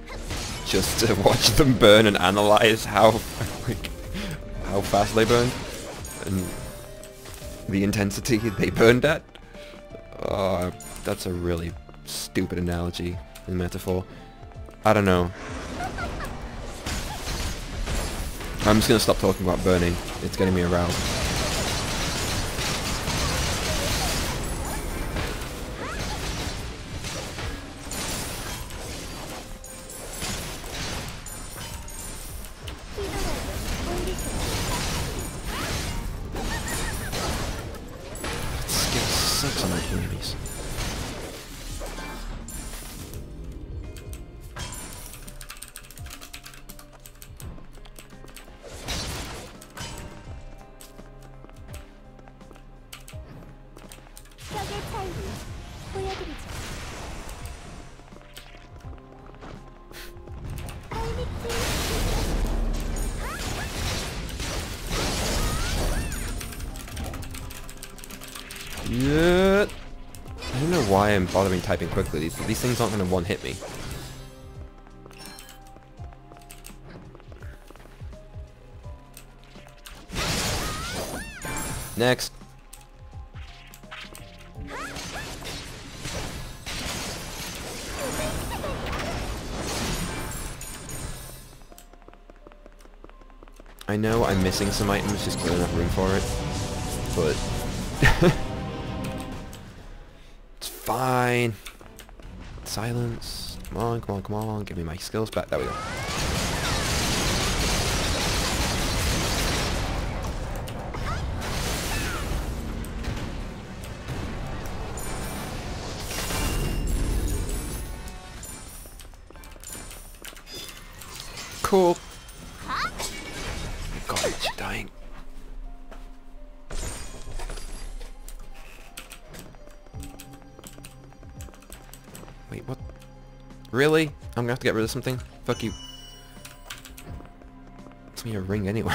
just to watch them burn and analyze how, like, how fast they burn and the intensity they burned at. Oh, that's a really stupid analogy and metaphor. I don't know. I'm just gonna stop talking about burning. It's getting me aroused. Sucks on my enemies. Shit. I don't know why I'm bothering typing quickly. These things aren't going to one-hit me. Next. I know I'm missing some items just because I don't have room for it, but it's fine. Silence. Come on, come on, come on. Give me my skills back. There we go. Cool. God, it's dying. Wait, what? Really? I'm gonna have to get rid of something? Fuck you. It's me a ring anyway.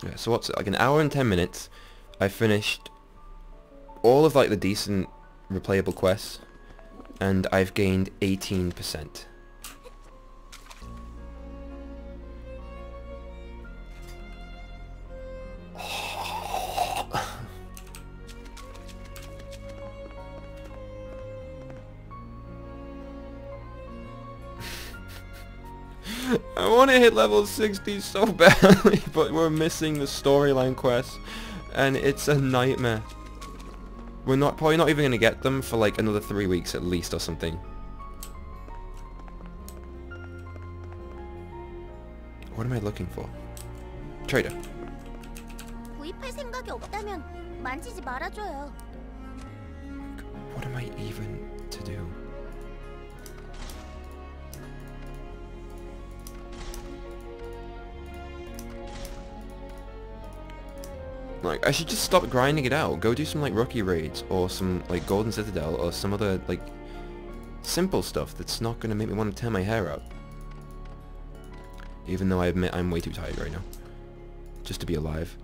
Yeah, so what's it? Like an hour and 10 minutes. I finished all of like the decent replayable quests. And I've gained 18%. I want to hit level 60 so badly, but we're missing the storyline quests, and it's a nightmare. We're probably not even going to get them for like another 3 weeks at least or something. What am I looking for? Trader. 구입할 생각이 없다면 만지지 말아줘요. What am I even to do? Like, I should just stop grinding it out. Go do some, like, rookie raids, or some, like, Golden Citadel, or some other, like, simple stuff that's not gonna make me want to tear my hair out. Even though I admit I'm way too tired right now. Just to be alive.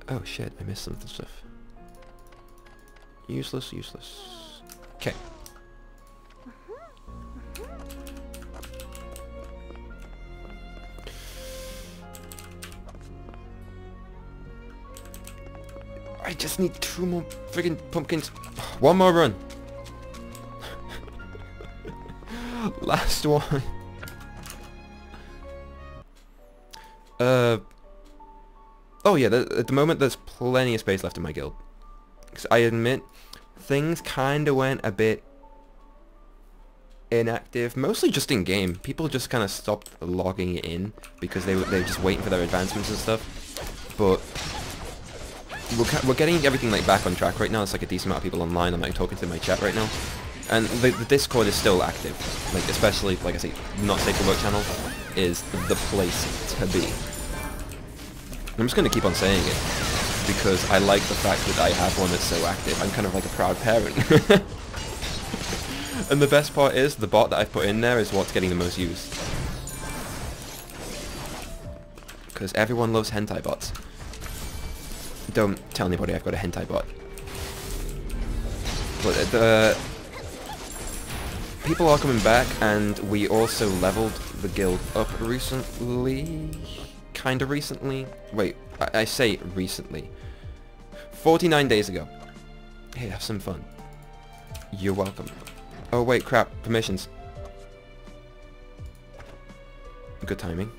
Oh, shit, I missed some of the stuff. Useless, useless. Okay. I just need 2 more friggin' pumpkins. 1 more run. Last one. Oh yeah, at the moment there's plenty of space left in my guild. 'Cause I admit, things kinda went a bit inactive, mostly just in game. People just kind of stopped logging in because they were just waiting for their advancements and stuff. But we're getting everything like back on track right now. It's like a decent amount of people online. I'm like talking to my chat right now, and the Discord is still active. Like especially, like I say, Not Safe for Work channel is the place to be. I'm just gonna keep on saying it because I like the fact that I have one that's so active. I'm kind of like a proud parent. And the best part is the bot that I've put in there is what's getting the most use. Because everyone loves hentai bots. Don't tell anybody I've got a hentai bot. But the people are coming back, and we also leveled the guild up recently. Kinda recently. Wait, I say recently. 49 days ago. Hey, have some fun. You're welcome. Oh wait, crap. Permissions. Good timing.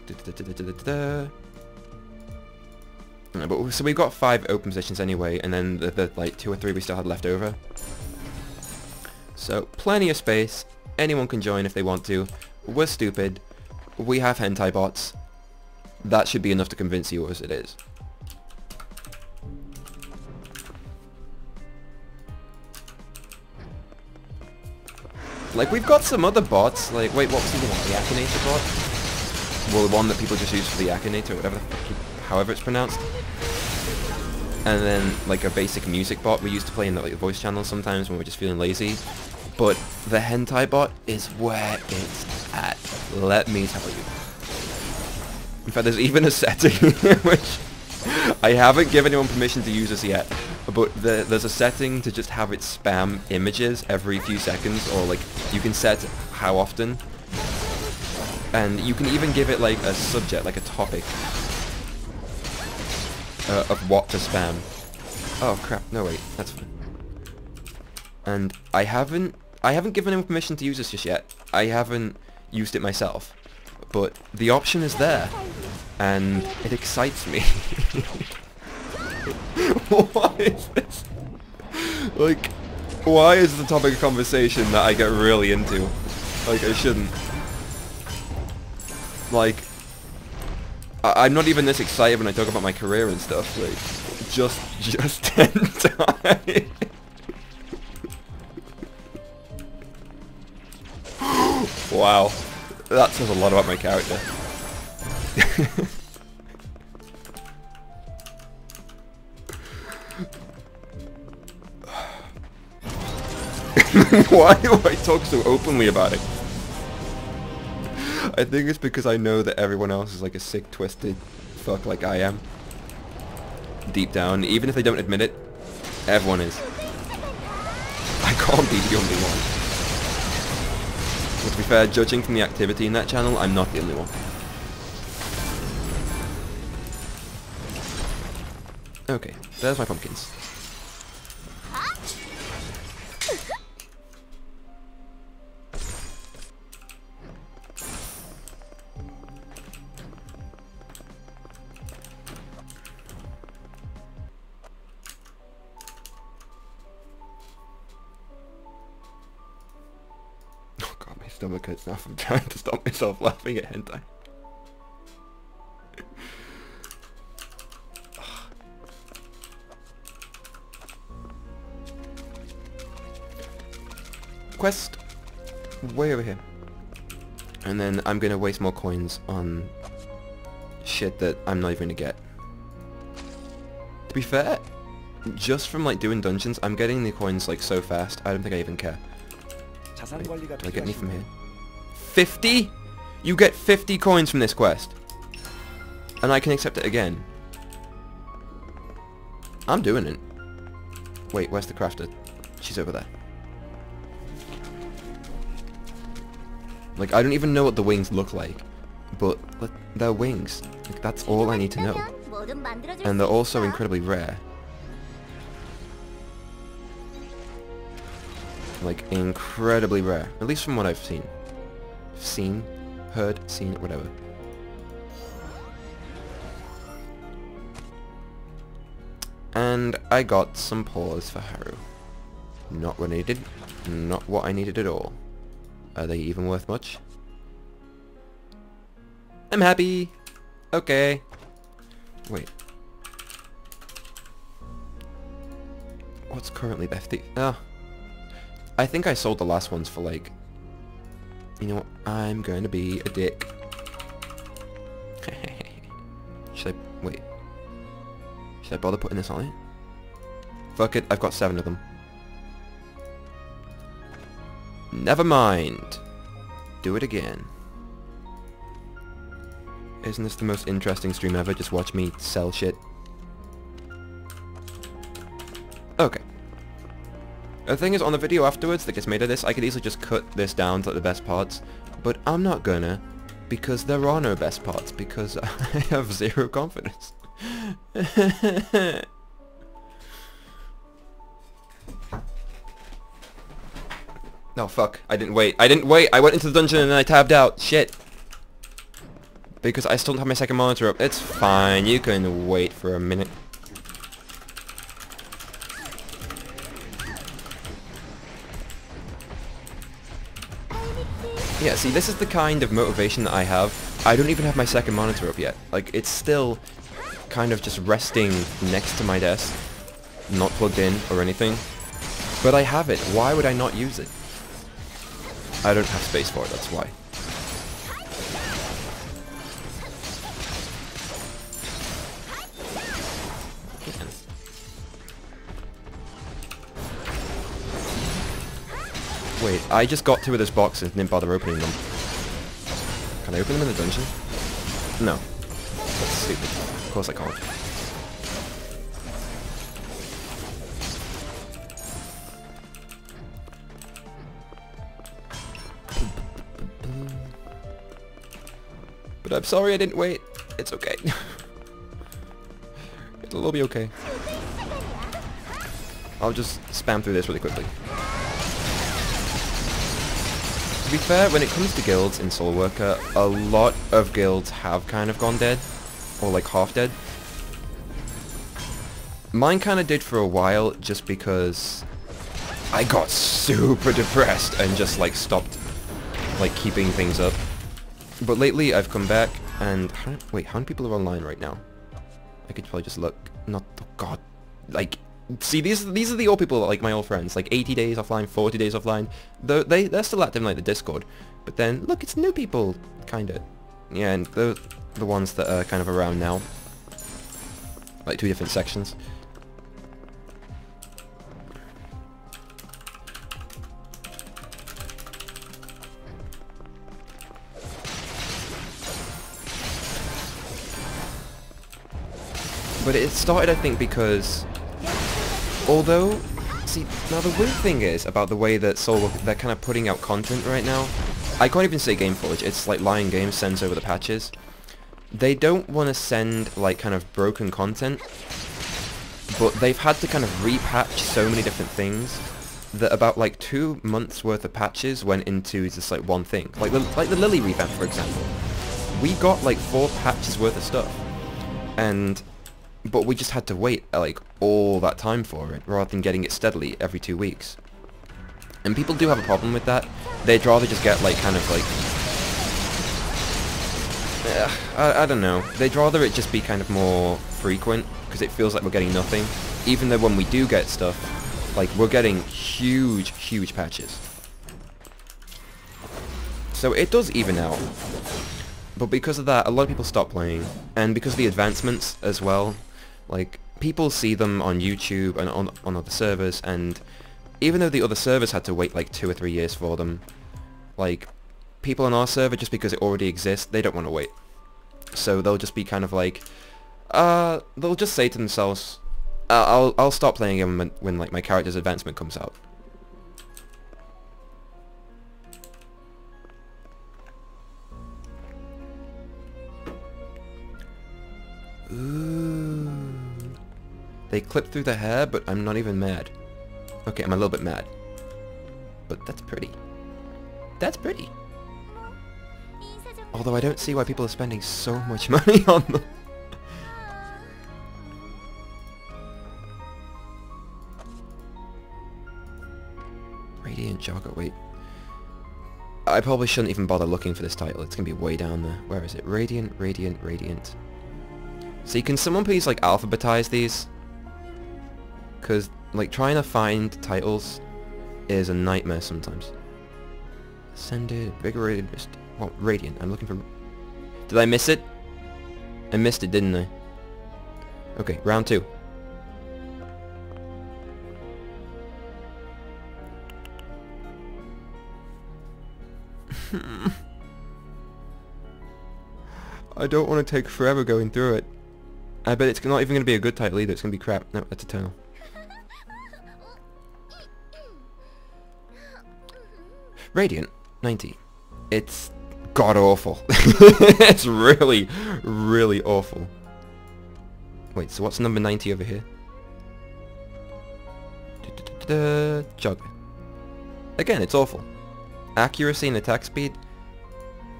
But so we've got 5 open positions anyway, and then the like 2 or 3 we still had left over. So plenty of space. Anyone can join if they want to. We're stupid. We have hentai bots. That should be enough to convince you as it is. Like, we've got some other bots. Like, wait, what was the one? The Akinator bot? Well, the one that people just use for the Akinator, or whatever the fuck, however it's pronounced. And then, like, a basic music bot we used to play in the, like, voice channel sometimes when we're just feeling lazy. But the hentai bot is where it's at. let me tell you. In fact, there's even a setting which I haven't given anyone permission to use this yet, but there's a setting to just have it spam images every few seconds, or like you can set how often, and you can even give it like a subject, like a topic of what to spam. Oh crap! No wait, that's fine. And I haven't given anyone permission to use this just yet. I haven't used it myself, but the option is there. And it excites me. Why is this? Like, why is the topic of conversation that I get really into? Like, I shouldn't. Like, I'm not even this excited when I talk about my career and stuff. Like, just hentai. Wow, that says a lot about my character. Why do I talk so openly about it? I think it's because I know that everyone else is like a sick, twisted fuck like I am. Deep down, even if they don't admit it, everyone is. I can't be the only one. But to be fair, judging from the activity in that channel, I'm not the only one. Okay, there's my pumpkins. Oh god, my stomach hurts now from trying to stop myself laughing at hentai. Quest way over here, and then I'm gonna waste more coins on shit that I'm not even gonna get. To be fair, just from like doing dungeons, I'm getting the coins like so fast, I don't think I even care. Wait, do I get any from here? 50? You get 50 coins from this quest, and I can accept it again. I'm doing it. Wait, where's the crafter? She's over there. Like, I don't even know what the wings look like, but they're wings. Like, that's all I need to know. And they're also incredibly rare. Like, incredibly rare. At least from what I've seen. Heard, seen, whatever. And I got some paws for Haru. Not what I needed. Not what I needed at all. Are they even worth much? I'm happy! Okay. Wait. What's currently left? Ah. I think I sold the last ones for like... You know what? I'm going to be a dick. Should I... Wait. Should I bother putting this on it? Fuck it, I've got 7 of them. Never mind. Do it again. Isn't this the most interesting stream ever? Just watch me sell shit. Okay. The thing is, on the video afterwards that gets made of this, I could easily just cut this down to like, the best parts. But I'm not gonna, because there are no best parts, because I have 0 confidence. No, fuck. I didn't wait. I went into the dungeon and then I tabbed out. Shit. Because I still don't have my second monitor up. It's fine. You can wait for a minute. Yeah, see, this is the kind of motivation that I have. I don't even have my second monitor up yet. Like, it's still kind of just resting next to my desk. Not plugged in or anything. But I have it. Why would I not use it? I don't have space for it, that's why. Wait, I just got 2 of those boxes and didn't bother opening them. Can I open them in the dungeon? No. That's stupid. Of course I can't. But I'm sorry I didn't wait. It's okay. It'll all be okay. I'll just spam through this really quickly. To be fair, when it comes to guilds in SoulWorker, a lot of guilds have kind of gone dead. Or like half dead. Mine kind of did for a while just because I got super depressed and just like stopped like keeping things up. But lately I've come back and... wait, how many people are online right now? I could probably just look. Not... oh god. Like... see, these are the old people, like my old friends. Like 80 days offline, 40 days offline. They're still active in like the Discord. But then, look, it's new people, kinda. Yeah, and the ones that are kind of around now. Like 2 different sections. But it started, I think, because although, see, now the weird thing is about the way that SoulWorker, they're kind of putting out content right now. I can't even say Game Forge, it's like Lion Games sends over the patches. They don't want to send like kind of broken content, but they've had to kind of repatch so many different things that about like 2 months worth of patches went into just like one thing. Like the Lily revamp, for example. We got like 4 patches worth of stuff, but we just had to wait like all that time for it, rather than getting it steadily every 2 weeks. And people do have a problem with that. They'd rather just get like kind of like... I don't know. They'd rather it just be kind of more frequent, because it feels like we're getting nothing. Even though when we do get stuff, like we're getting huge, huge patches. So it does even out. But because of that, a lot of people stop playing. And because of the advancements as well, like, people see them on YouTube and on other servers, and even though the other servers had to wait like 2 or 3 years for them, like, people on our server, just because it already exists, they don't want to wait. So they'll just be kind of like, they'll just say to themselves, I'll stop playing him when like my character's advancement comes out. Ooh. They clip through the hair, but I'm not even mad. Okay, I'm a little bit mad. But that's pretty. That's pretty. Although I don't see why people are spending so much money on them. Radiant Jogger, wait. I probably shouldn't even bother looking for this title, it's gonna be way down there. Where is it? Radiant, Radiant, Radiant. See, can someone please like alphabetize these? Because like trying to find titles is a nightmare sometimes. Ascended, Invigorated, what? Radiant. I'm looking for... Did I miss it? I missed it, didn't I? Okay, round 2. I don't want to take forever going through it. I bet it's not even going to be a good title either. It's going to be crap. No, that's Eternal. Radiant 90. It's god awful. It's really, really awful. Wait, so what's number 90 over here? Jug. Again, it's awful. Accuracy and attack speed?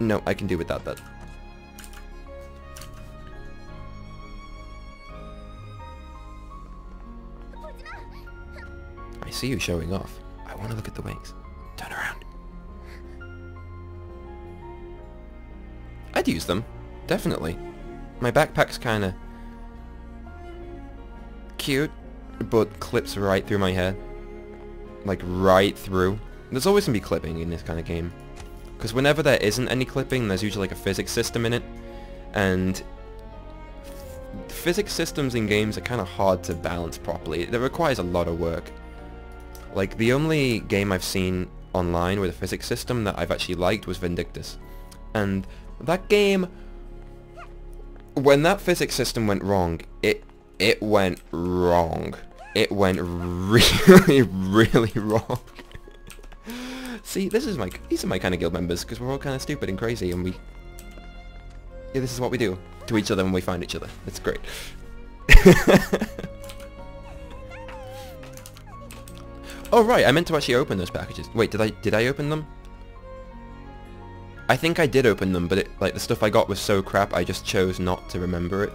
No, I can do without that. I see you showing off. I want to look at the wings. Turn around. I'd use them. Definitely. My backpack's kinda cute, but clips right through my head. Like, right through. There's always gonna be clipping in this kind of game. Because whenever there isn't any clipping, there's usually like a physics system in it. And physics systems in games are kind of hard to balance properly. It requires a lot of work. Like, the only game I've seen online with a physics system that I've actually liked was Vindictus. And That game, when that physics system went wrong, it went wrong. It went really, really wrong. See, these are my kind of guild members, because we're all kind of stupid and crazy, and yeah, this is what we do to each other when we find each other. It's great. Oh right, I meant to actually open those packages. Wait, did I open them? I think I did open them, but the stuff I got was so crap, I just chose not to remember it.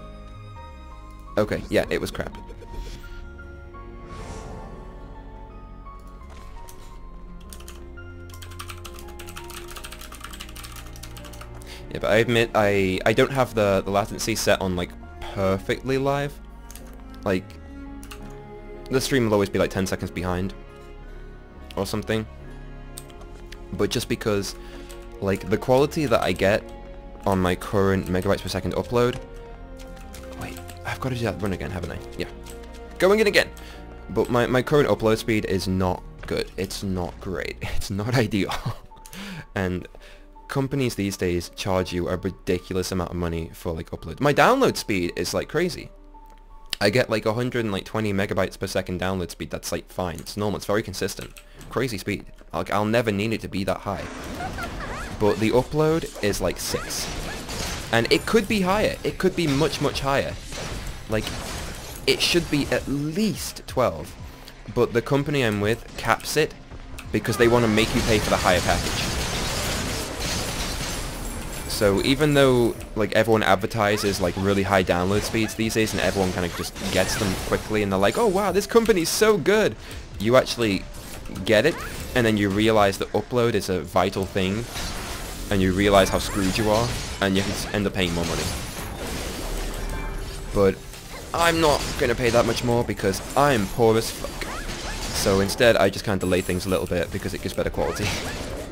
Okay, yeah, it was crap. Yeah, but I admit I don't have the latency set on like perfectly live. Like the stream will always be like 10 seconds behind or something. But just because like the quality that I get on my current megabytes per second upload. Wait, I've got to do that run again, haven't I? Yeah. Going in again. But my current upload speed is not good. It's not great. It's not ideal. And companies these days charge you a ridiculous amount of money for like upload. My download speed is like crazy. I get like 120 megabytes per second download speed. That's like fine. It's normal. It's very consistent. Crazy speed. I'll never need it to be that high. But the upload is like 6. And it could be higher. It could be much, much higher. Like, it should be at least 12. But the company I'm with caps it because they want to make you pay for the higher package. So even though like everyone advertises like really high download speeds these days and everyone kind of just gets them quickly and they're like, oh wow, this company's so good, you actually get it and then you realize that upload is a vital thing and you realize how screwed you are and you end up paying more money. But I'm not going to pay that much more because I'm poor as fuck. So instead I just kind of delay things a little bit because it gives better quality.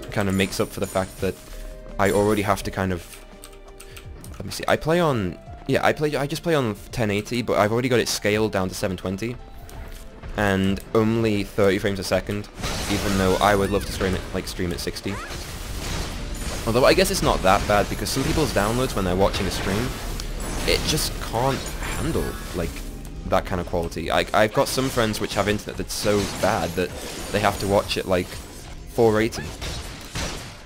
It kind of makes up for the fact that I already have to kind of, let me see, I just play on 1080, but I've already got it scaled down to 720, and only 30 frames a second, even though I would love to stream at 60. Although I guess it's not that bad, because some people's downloads when they're watching a stream, it just can't handle, like, that kind of quality. I've got some friends which have internet that's so bad that they have to watch it, like, 480.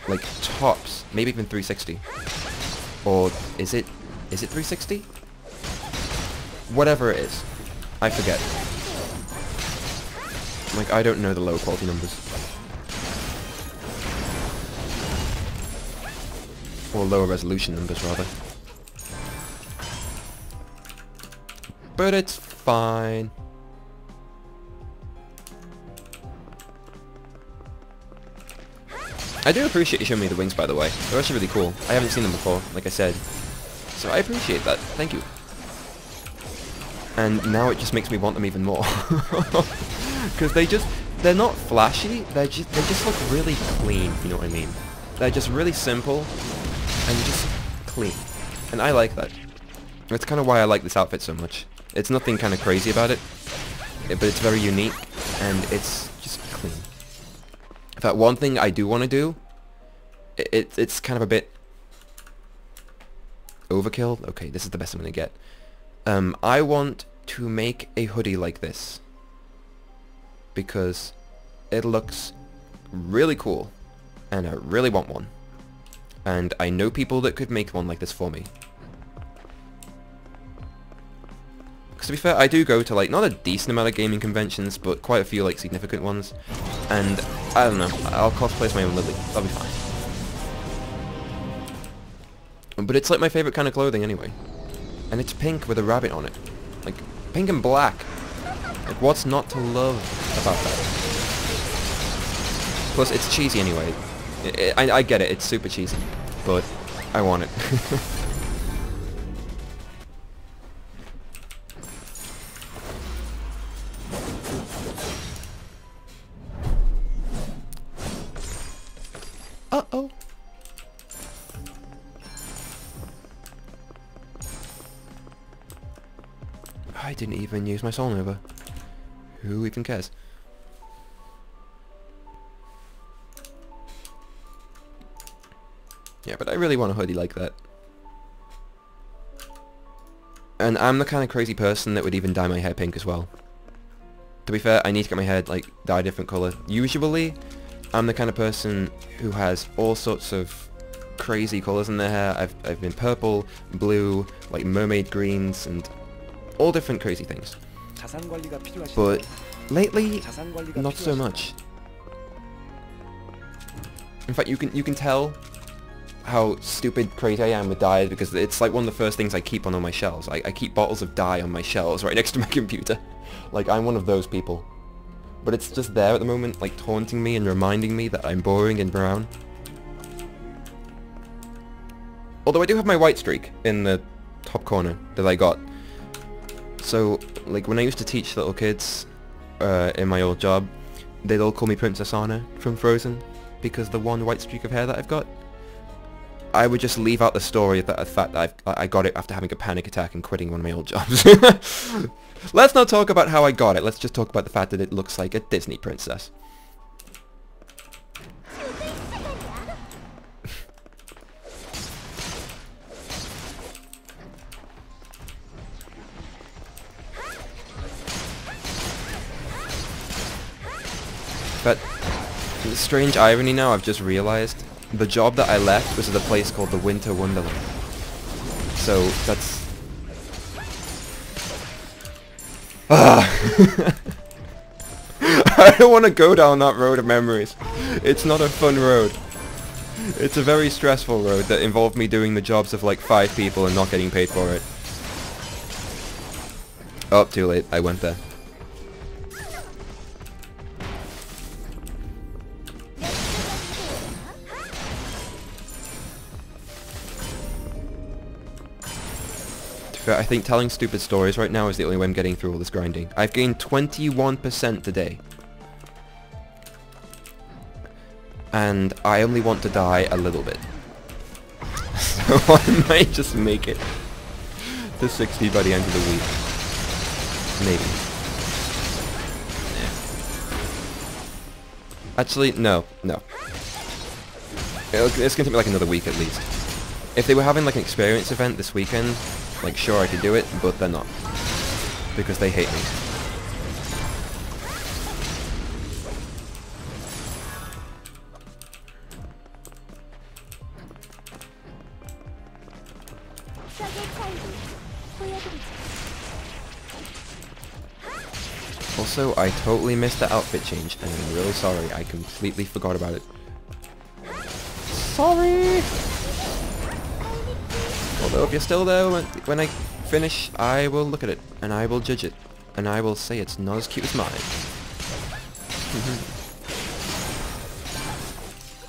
Like tops, maybe even 360, or is it 360? Whatever it is, I forget. Like I don't know the low quality numbers, or lower resolution numbers rather. But it's fine. I do appreciate you showing me the wings, by the way. They're actually really cool. I haven't seen them before, like I said. So I appreciate that. Thank you. And now it just makes me want them even more. Because they're not flashy, they just look really clean, you know what I mean? They're just really simple, and just clean. And I like that. That's kind of why I like this outfit so much. It's nothing kind of crazy about it, but it's very unique, and it's just clean. In fact, one thing I do want to do, it's kind of a bit overkill. Okay, this is the best I'm going to get. I want to make a hoodie like this because it looks really cool and I really want one. And I know people that could make one like this for me. Because to be fair, I do go to like not a decent amount of gaming conventions, but quite a few like significant ones. And I don't know, I'll cosplay as my own Lily. That'll be fine. But it's like my favorite kind of clothing anyway. And it's pink with a rabbit on it. Like, pink and black. Like, what's not to love about that? Plus, it's cheesy anyway. I get it, it's super cheesy. But I want it. Uh-oh. I didn't even use my Soul Nova. Who even cares? Yeah, but I really want a hoodie like that. And I'm the kind of crazy person that would even dye my hair pink as well. To be fair, I need to get my hair, like, dye a different colour. Usually, I'm the kind of person who has all sorts of crazy colours in their hair. I've been purple, blue, like mermaid greens, and all different crazy things. But lately, not so much. In fact, you can tell how stupid crazy I am with dye because it's like one of the first things I keep on all my shelves. I keep bottles of dye on my shelves right next to my computer. Like, I'm one of those people. But it's just there at the moment, like taunting me and reminding me that I'm boring and brown. Although I do have my white streak in the top corner that I got. So, like, when I used to teach little kids in my old job, they'd all call me Princess Anna from Frozen because the one white streak of hair that I've got. I would just leave out the story of the fact that I got it after having a panic attack and quitting one of my old jobs. Let's not talk about how I got it, let's just talk about the fact that it looks like a Disney princess. But, the strange irony now, I've just realised, the job that I left was at a place called the Winter Wonderland. So, that's... I don't want to go down that road of memories. It's not a fun road. It's a very stressful road that involved me doing the jobs of like 5 people and not getting paid for it. Oh, too late. I went there. I think telling stupid stories right now is the only way I'm getting through all this grinding. I've gained 21% today. And I only want to die a little bit. So I might just make it to 60 by the end of the week. Maybe. Yeah. Actually, no. It's gonna take me like another week at least. If they were having like an experience event this weekend, like sure I could do it, but they're not. Because they hate me. Also, I totally missed the outfit change, and I'm really sorry. I completely forgot about it. Sorry! Although if you're still there when I finish, I will look at it, and I will judge it, and I will say it's not as cute as mine.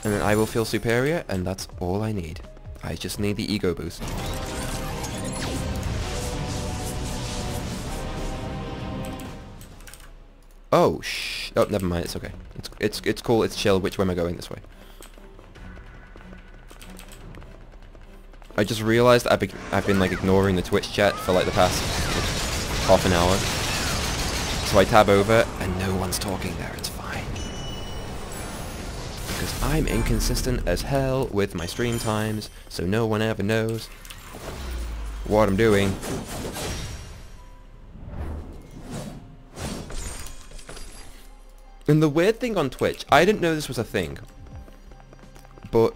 And then I will feel superior, and that's all I need. I just need the ego boost. Oh, oh, never mind, it's okay. It's cool, it's chill. Which way am I going? This way. I just realized I've been like ignoring the Twitch chat for like the past half an hour. So I tab over and no one's talking there, it's fine. Because I'm inconsistent as hell with my stream times, so no one ever knows what I'm doing. And the weird thing on Twitch, I didn't know this was a thing, but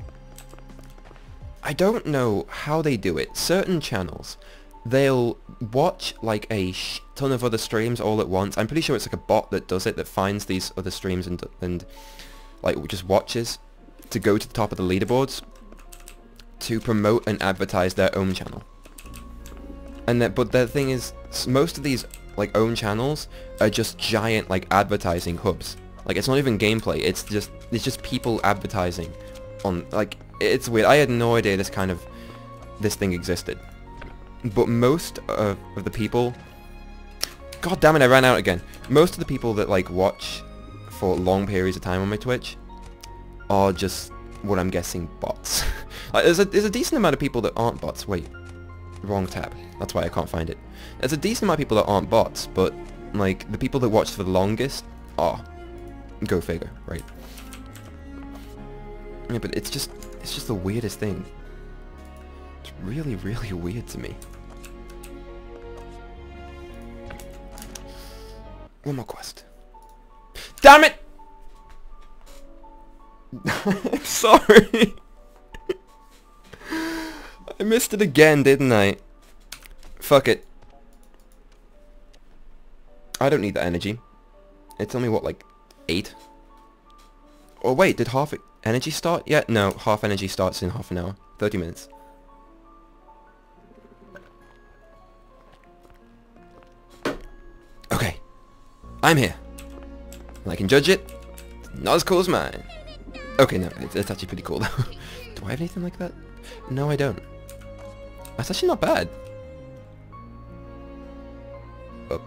I don't know how they do it. Certain channels, they'll watch like a ton of other streams all at once. I'm pretty sure it's like a bot that does it, that finds these other streams and like just watches to go to the top of the leaderboards to promote and advertise their own channel. And that, but the thing is, most of these like own channels are just giant like advertising hubs. Like it's not even gameplay. It's just people advertising on like. It's weird. I had no idea this thing existed. But most of the people... God damn it, I ran out again. Most of the people that like watch for long periods of time on my Twitch are just, what I'm guessing, bots. Like, there's a decent amount of people that aren't bots. Wait, wrong tab. That's why I can't find it. There's a decent amount of people that aren't bots, but like the people that watch for the longest are. Go figure, right? Yeah, but it's just... It's just the weirdest thing. It's really, really weird to me. One more quest. Damn it! Sorry. I missed it again, didn't I? Fuck it. I don't need that energy. It's only what, like 8? Oh wait, did half energy start? Yeah, no, half energy starts in half an hour. 30 minutes. Okay. I'm here. And I can judge it. Not as cool as mine. Okay, no, it's actually pretty cool though. Do I have anything like that? No, I don't. That's actually not bad. Oh.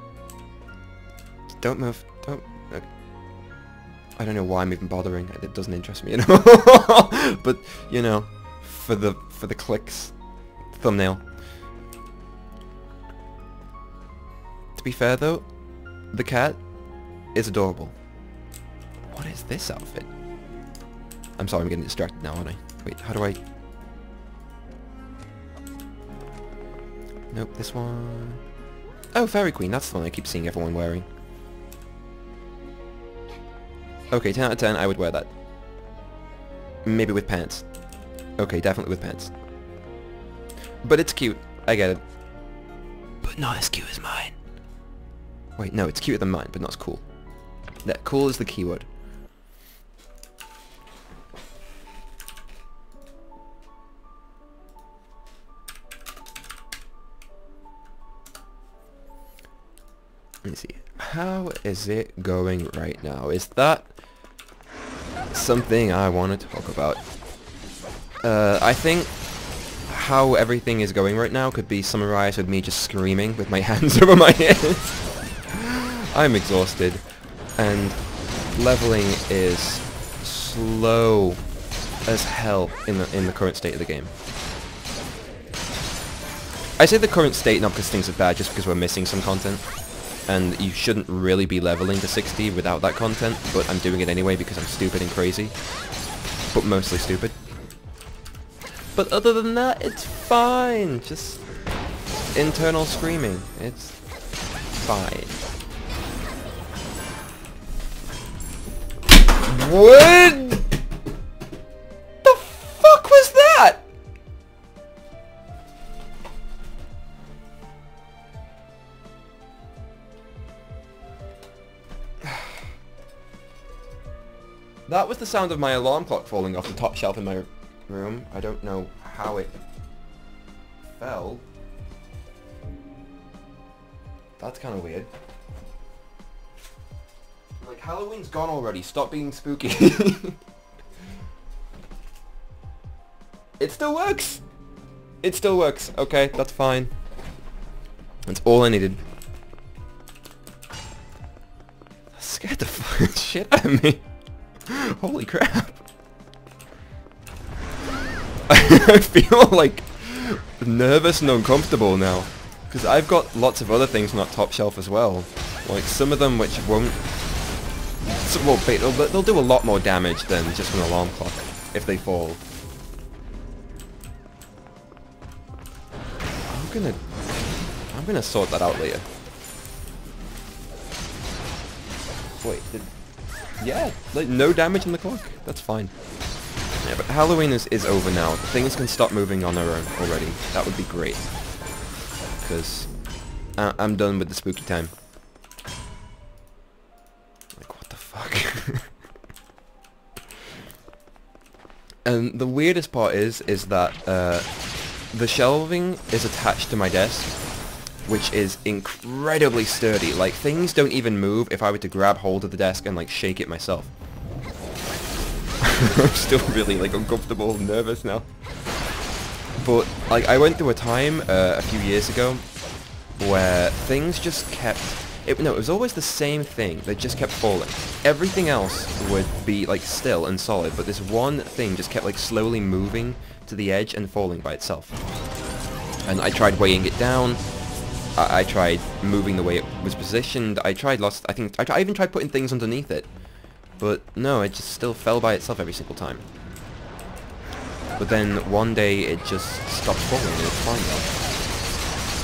Don't move. Don't. Okay. I don't know why I'm even bothering. It doesn't interest me at all. But you know, for the clicks, thumbnail. To be fair though, the cat is adorable. What is this outfit? I'm sorry, I'm getting distracted now, aren't I? Wait, how do I... Nope, this one... Oh, Fairy Queen, that's the one I keep seeing everyone wearing. Okay, 10 out of 10, I would wear that. Maybe with pants. Okay, definitely with pants. But it's cute, I get it. But not as cute as mine. Wait, no, it's cuter than mine, but not as cool. That cool is the keyword. Let me see. How is it going right now? Is that something I want to talk about? I think how everything is going right now could be summarized with me just screaming with my hands over my head. I'm exhausted, and leveling is slow as hell in the current state of the game. I say the current state not because things are bad, just because we're missing some content. And you shouldn't really be leveling to 60 without that content, but I'm doing it anyway because I'm stupid and crazy. But mostly stupid. But other than that, it's fine. Just internal screaming. It's fine. What the fuck was that? That was the sound of my alarm clock falling off the top shelf in my room. I don't know how it fell. That's kind of weird. Like, Halloween's gone already. Stop being spooky. It still works. It still works. Okay, that's fine. That's all I needed. That scared the fucking shit out of me. Holy crap. I feel like nervous and uncomfortable now. Because I've got lots of other things on that top shelf as well. Like some of them which won't... Well, they'll do a lot more damage than just an alarm clock if they fall. I'm gonna sort that out later. Wait, yeah, like no damage in the clock. That's fine. Yeah, but Halloween is over now. Things can stop moving on their own already. That would be great. Because I'm done with the spooky time. Like, what the fuck? And the weirdest part is that the shelving is attached to my desk, which is incredibly sturdy. Like, things don't even move if I were to grab hold of the desk and, like, shake it myself. I'm still really, like, uncomfortable and nervous now. But, like, I went through a time a few years ago where things just kept... it was always the same thing that just kept falling. Everything else would be, like, still and solid, but this one thing just kept, like, slowly moving to the edge and falling by itself. And I tried weighing it down. I tried moving the way it was positioned. I even tried putting things underneath it. But no, it just still fell by itself every single time. but then one day it just stopped falling and it's fine now.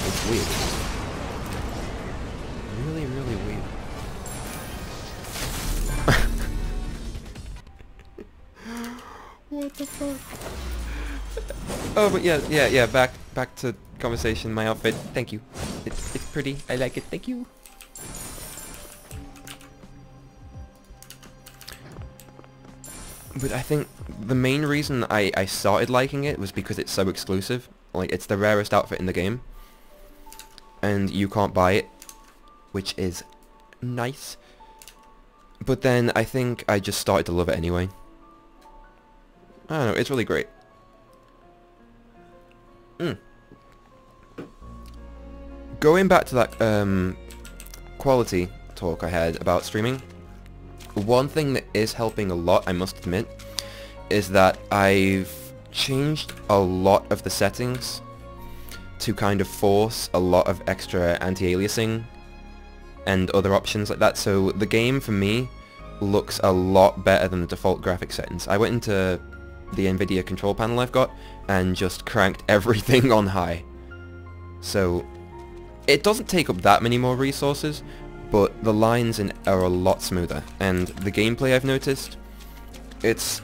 It's weird. Really, really weird. What the fuck? Oh, but yeah, back to conversation, my outfit. Thank you. It's pretty. I like it. Thank you. But I think the main reason I started liking it was because it's so exclusive. Like, it's the rarest outfit in the game. And you can't buy it, which is nice. But then I think I just started to love it anyway. I don't know, it's really great. Going back to that quality talk I had about streaming, one thing that is helping a lot, I must admit, is that I've changed a lot of the settings to kind of force a lot of extra anti-aliasing and other options like that. So the game, for me, looks a lot better than the default graphic settings. I went into the NVIDIA control panel I've got and just cranked everything on high. So it doesn't take up that many more resources, but the lines are a lot smoother, and the gameplay I've noticed, it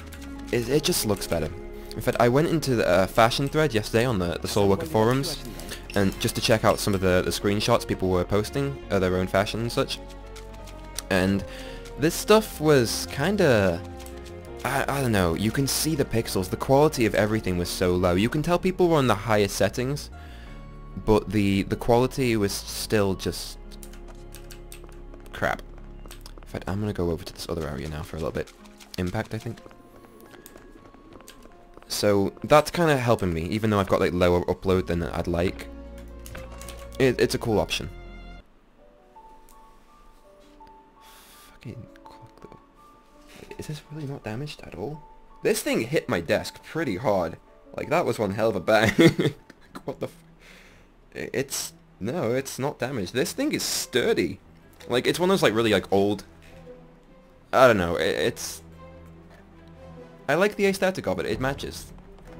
just looks better. In fact, I went into the fashion thread yesterday on the SoulWorker forums, and just to check out some of the screenshots people were posting of their own fashion and such. And this stuff was kinda, I don't know, you can see the pixels, the quality of everything was so low. You can tell people were on the highest settings, but the quality was still just crap. In fact, I'm gonna go over to this other area now for a little bit. Impact, I think. So that's kind of helping me, even though I've got like lower upload than I'd like. It's a cool option. Fucking clock though. Is this really not damaged at all? This thing hit my desk pretty hard. Like, that was one hell of a bang. What the f... No, it's not damaged. This thing is sturdy. Like, it's one of those like really like old... I don't know, I like the aesthetic of it. It matches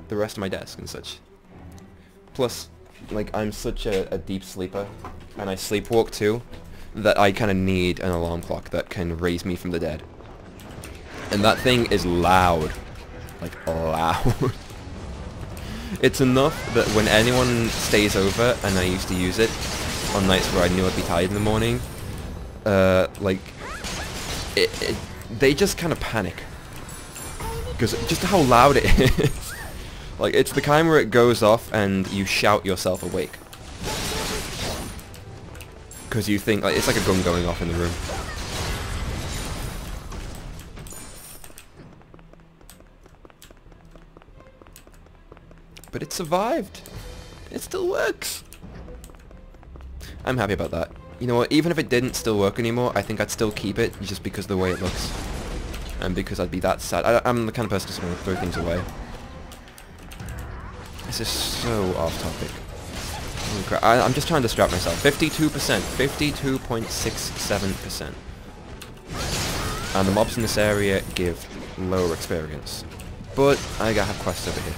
the rest of my desk and such. Plus, like, I'm such a deep sleeper, and I sleepwalk too, that I kind of need an alarm clock that can raise me from the dead. And that thing is loud. Like, loud. It's enough that when anyone stays over, and I used to use it on nights where I knew I'd be tired in the morning, like, they just kind of panic. Because just how loud it is. Like, it's the kind where it goes off and you shout yourself awake. Because you think, like, it's like a gun going off in the room. But it survived. It still works. I'm happy about that. You know what, even if it didn't still work anymore, I think I'd still keep it just because of the way it looks. And because I'd be that sad. I'm the kind of person who's going to throw things away. This is so off topic. Holy crap. I'm just trying to distract myself. 52%. 52.67%. And the mobs in this area give lower experience. But I gotta have quests over here.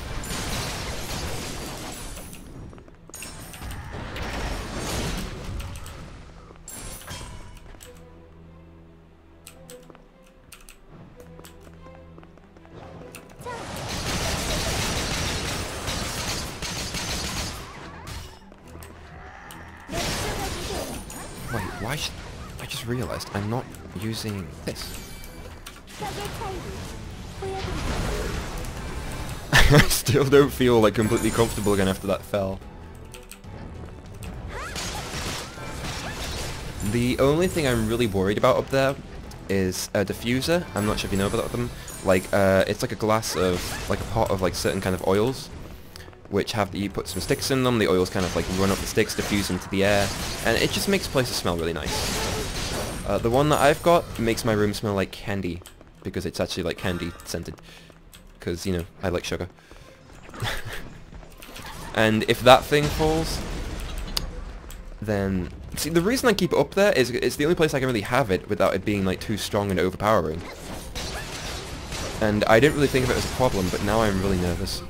Wait, why should... I just realized I'm not using this. I still don't feel like completely comfortable again after that fell. The only thing I'm really worried about up there is a diffuser. I'm not sure if you know about them. Like, it's like a glass of, like a pot of like certain kind of oils, which you put some sticks in them, the oils kind of like run up the sticks, diffuse into the air, and it just makes places smell really nice. The one that I've got makes my room smell like candy, because it's actually like candy scented, because, you know, I like sugar. And if that thing falls, then... See, the reason I keep it up there is it's the only place I can really have it without it being like too strong and overpowering. And I didn't really think of it as a problem, but now I'm really nervous.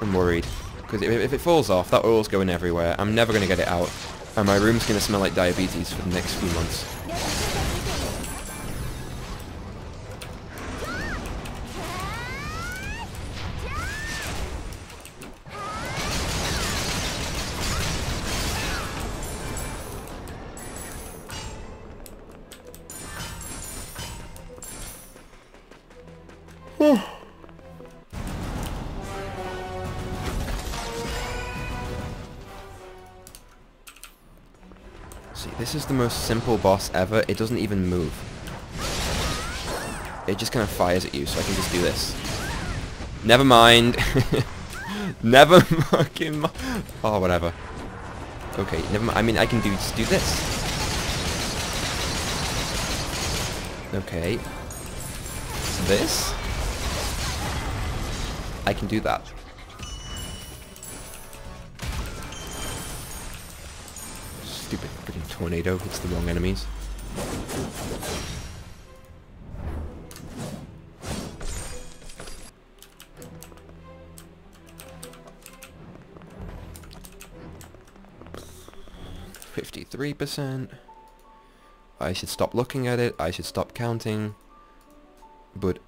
I'm worried. Because if it falls off, that oil's going everywhere. I'm never going to get it out. And my room's going to smell like diabetes for the next few months. See, this is the most simple boss ever. It doesn't even move. It just kind of fires at you, so I can just do this. Never mind. Never fucking mind. Oh, whatever. Okay, never mind. I mean, I can just do this. Okay. This? I can do that. Stupid freaking tornado hits the wrong enemies. %. I should stop looking at it. I should stop counting. But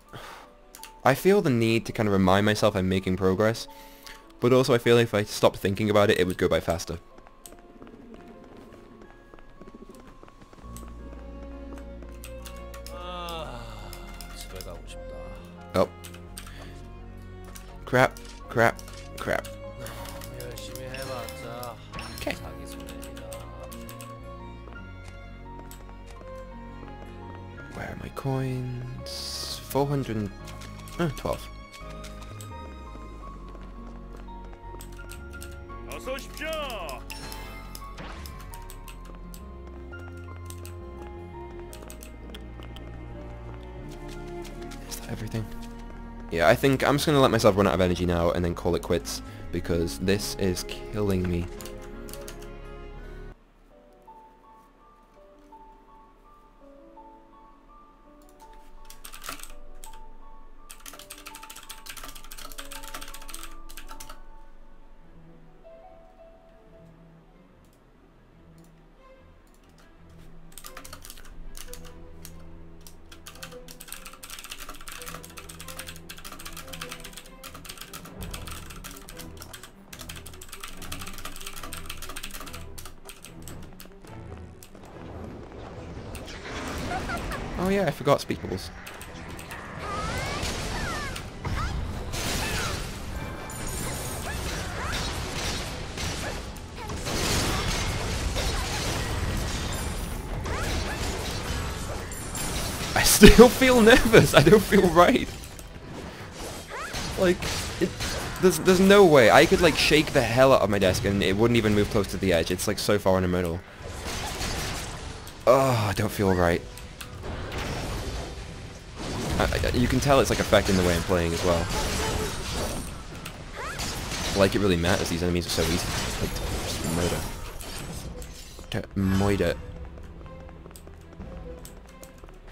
I feel the need to kind of remind myself I'm making progress. But also I feel if I stopped thinking about it, it would go by faster. Oh. Crap, crap, crap. Okay. Where are my coins? 412. 어서 오십시오. Is that everything? Yeah, I think I'm just gonna let myself run out of energy now and then call it quits, because this is killing me. Oh yeah, I forgot speed bubbles. I still feel nervous. I don't feel right. Like, there's no way. I could like shake the hell out of my desk and it wouldn't even move close to the edge. It's like so far in the middle. Oh, I don't feel right. You can tell it's like affecting the way I'm playing as well. Like it really matters. These enemies are so easy. Like to just murder. To murder.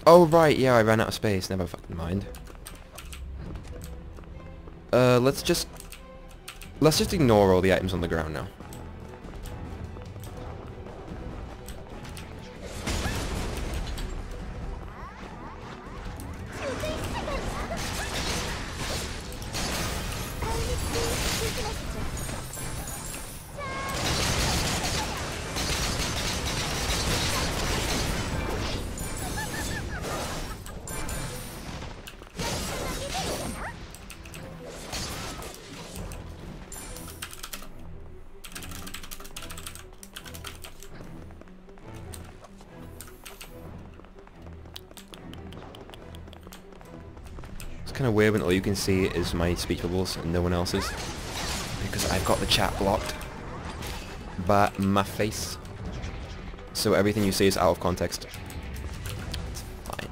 Oh right, yeah, I ran out of space. Never fucking mind. Let's just ignore all the items on the ground now. It's kind of weird when all you can see is my speech bubbles and no one else's, because I've got the chat blocked by my face, so everything you see is out of context. It's fine.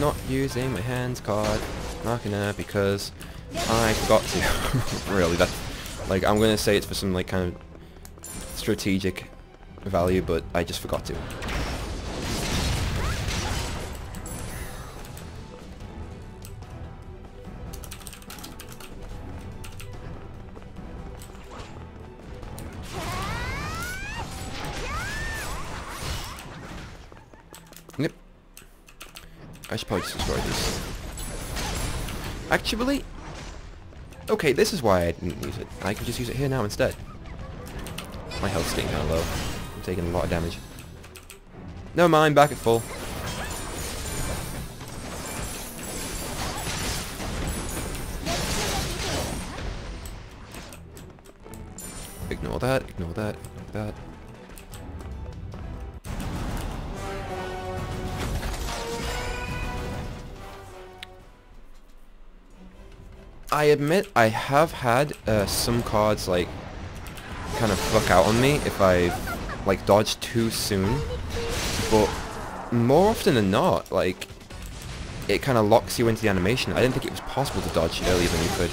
not using my hands card. Not gonna, because I forgot to. Really, that's like, I'm gonna say it's for some like kind of strategic value, but I just forgot to. Yep. I should probably just destroy this. Actually, okay, this is why I didn't use it. I could just use it here now instead. My health's getting kind of low. I'm taking a lot of damage. Never mind, back at full. Ignore that, ignore that, ignore that. I admit I have had some cards like kind of fuck out on me if I like dodge too soon, but more often than not, like, it kind of locks you into the animation. I didn't think it was possible to dodge earlier than you could.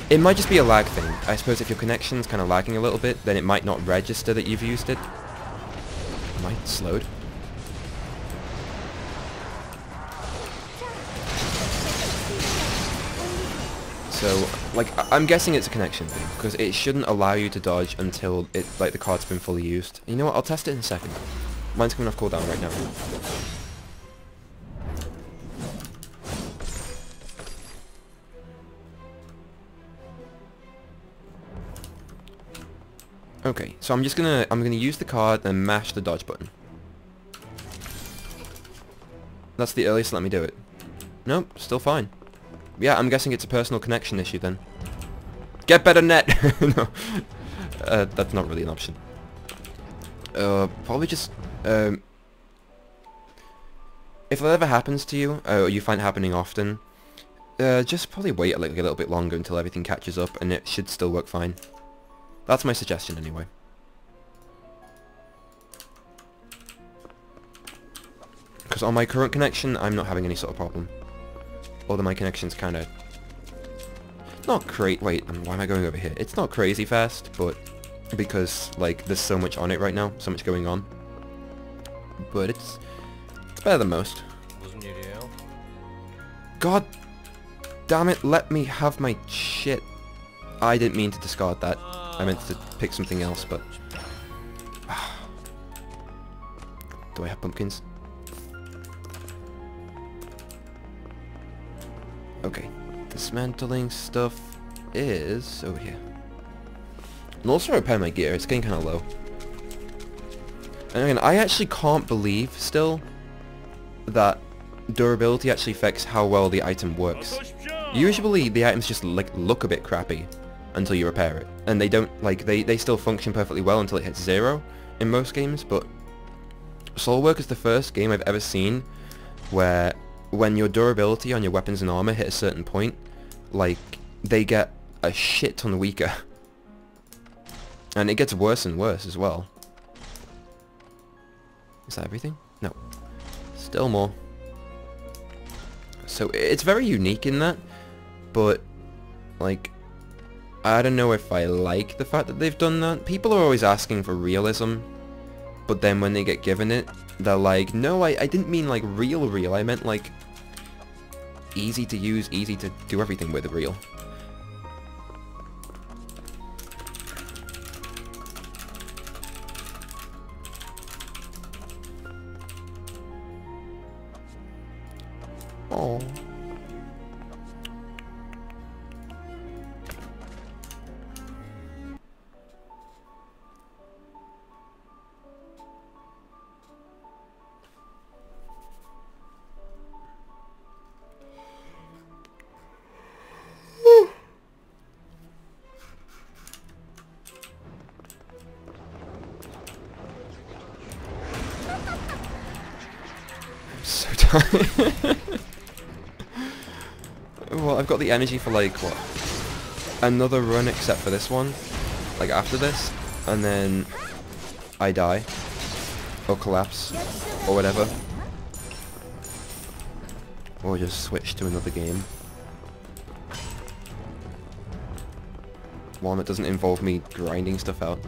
It might just be a lag thing. I suppose if your connection's kind of lagging a little bit, then it might not register that you've used it. Am I slowed? So, like, I'm guessing it's a connection thing, because it shouldn't allow you to dodge until it, like, the card's been fully used. You know what, I'll test it in a second. Mine's coming off cooldown right now. Okay, so I'm gonna use the card and mash the dodge button. That's the earliest let me do it. Nope, still fine. Yeah, I'm guessing it's a personal connection issue then. Get better net! No, that's not really an option. Probably just, if that ever happens to you, or you find it happening often, just probably wait a little bit longer until everything catches up, and it should still work fine. That's my suggestion anyway. Because on my current connection, I'm not having any sort of problem. Although my connection's kind of not great. Wait, why am I going over here? It's not crazy fast, but because like there's so much on it right now, so much going on. But it's better than most. God damn it! Let me have my shit. I didn't mean to discard that. I meant to pick something else, but do I have pumpkins? Okay, dismantling stuff is over here. And also repair my gear, it's getting kind of low. And again, I actually can't believe still that durability actually affects how well the item works. Usually the items just like look a bit crappy until you repair it. And they don't, like, they still function perfectly well until it hits 0 in most games, but SoulWorker is the first game I've ever seen where when your durability on your weapons and armor hit a certain point, like, they get a shit ton weaker. And it gets worse and worse as well. Is that everything? No. Still more. So it's very unique in that, but, like, I don't know if I like the fact that they've done that. People are always asking for realism, but then when they get given it, they're like, no, I didn't mean like real, I meant like easy to use, easy to do everything with real. Oh. So tired. Well, I've got the energy for like, what? Another run except for this one. Like after this. And then I die. Or collapse. Or whatever. or just switch to another game. One that doesn't involve me grinding stuff out.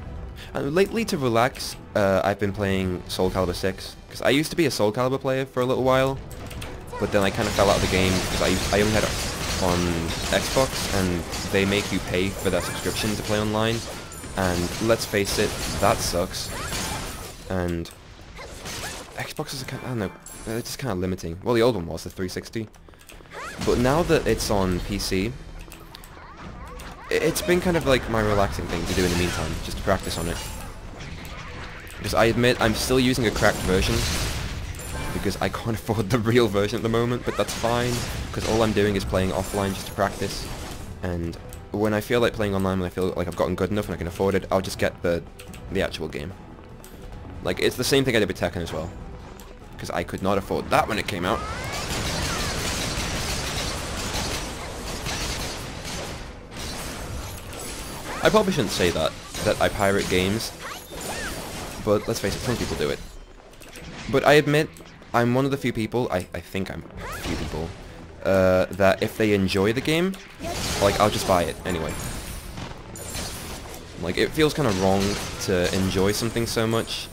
And lately, to relax, I've been playing Soul Calibur 6, because I used to be a Soul Calibur player for a little while, but then I kind of fell out of the game because I only had it on Xbox, and they make you pay for their subscription to play online, and let's face it, that sucks. And Xbox is I don't know, it's just kind of limiting. Well, the old one was the 360, but now that it's on PC, it's been kind of like my relaxing thing to do in the meantime, just to practice on it. Because I admit I'm still using a cracked version, because I can't afford the real version at the moment, but that's fine, because all I'm doing is playing offline just to practice. And when I feel like playing online, when I feel like I've gotten good enough and I can afford it, I'll just get the actual game. Like, it's the same thing I did with Tekken as well, because I could not afford that when it came out. I probably shouldn't say that I pirate games, but let's face it, some people do it. But I admit, I'm one of the few people, I think I'm a few people, that if they enjoy the game, like, I'll just buy it anyway. Like, it feels kind of wrong to enjoy something so much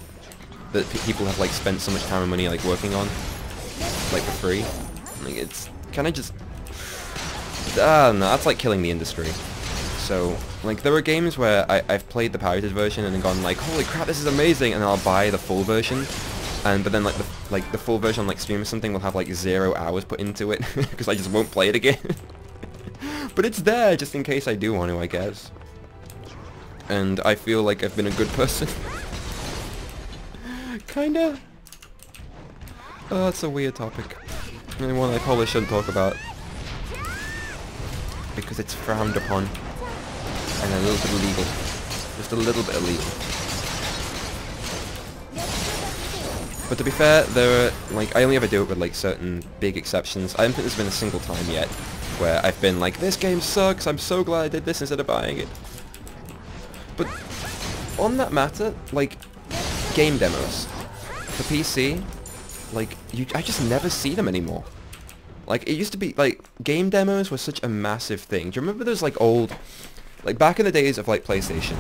that people have, like, spent so much time and money, like, working on, like, for free. Like, it's kind of just, I don't know, that's like killing the industry. So, like, there are games where I've played the pirated version and then gone like, holy crap, this is amazing, and then I'll buy the full version, but then like the full version on like Steam or something will have like 0 hours put into it because I just won't play it again. But it's there just in case I do want to, I guess. And I feel like I've been a good person. Kinda. Oh, that's a weird topic. And one I probably shouldn't talk about, because it's frowned upon. And a little bit illegal. Just a little bit illegal. But to be fair, there are, like, I only ever do it with, like, certain big exceptions. I don't think there's been a single time yet where I've been like, this game sucks, I'm so glad I did this instead of buying it. But on that matter, like, game demos for PC, like, I just never see them anymore. Like, it used to be, like, game demos were such a massive thing. Do you remember those, like, old... Like, back in the days of, like, PlayStation,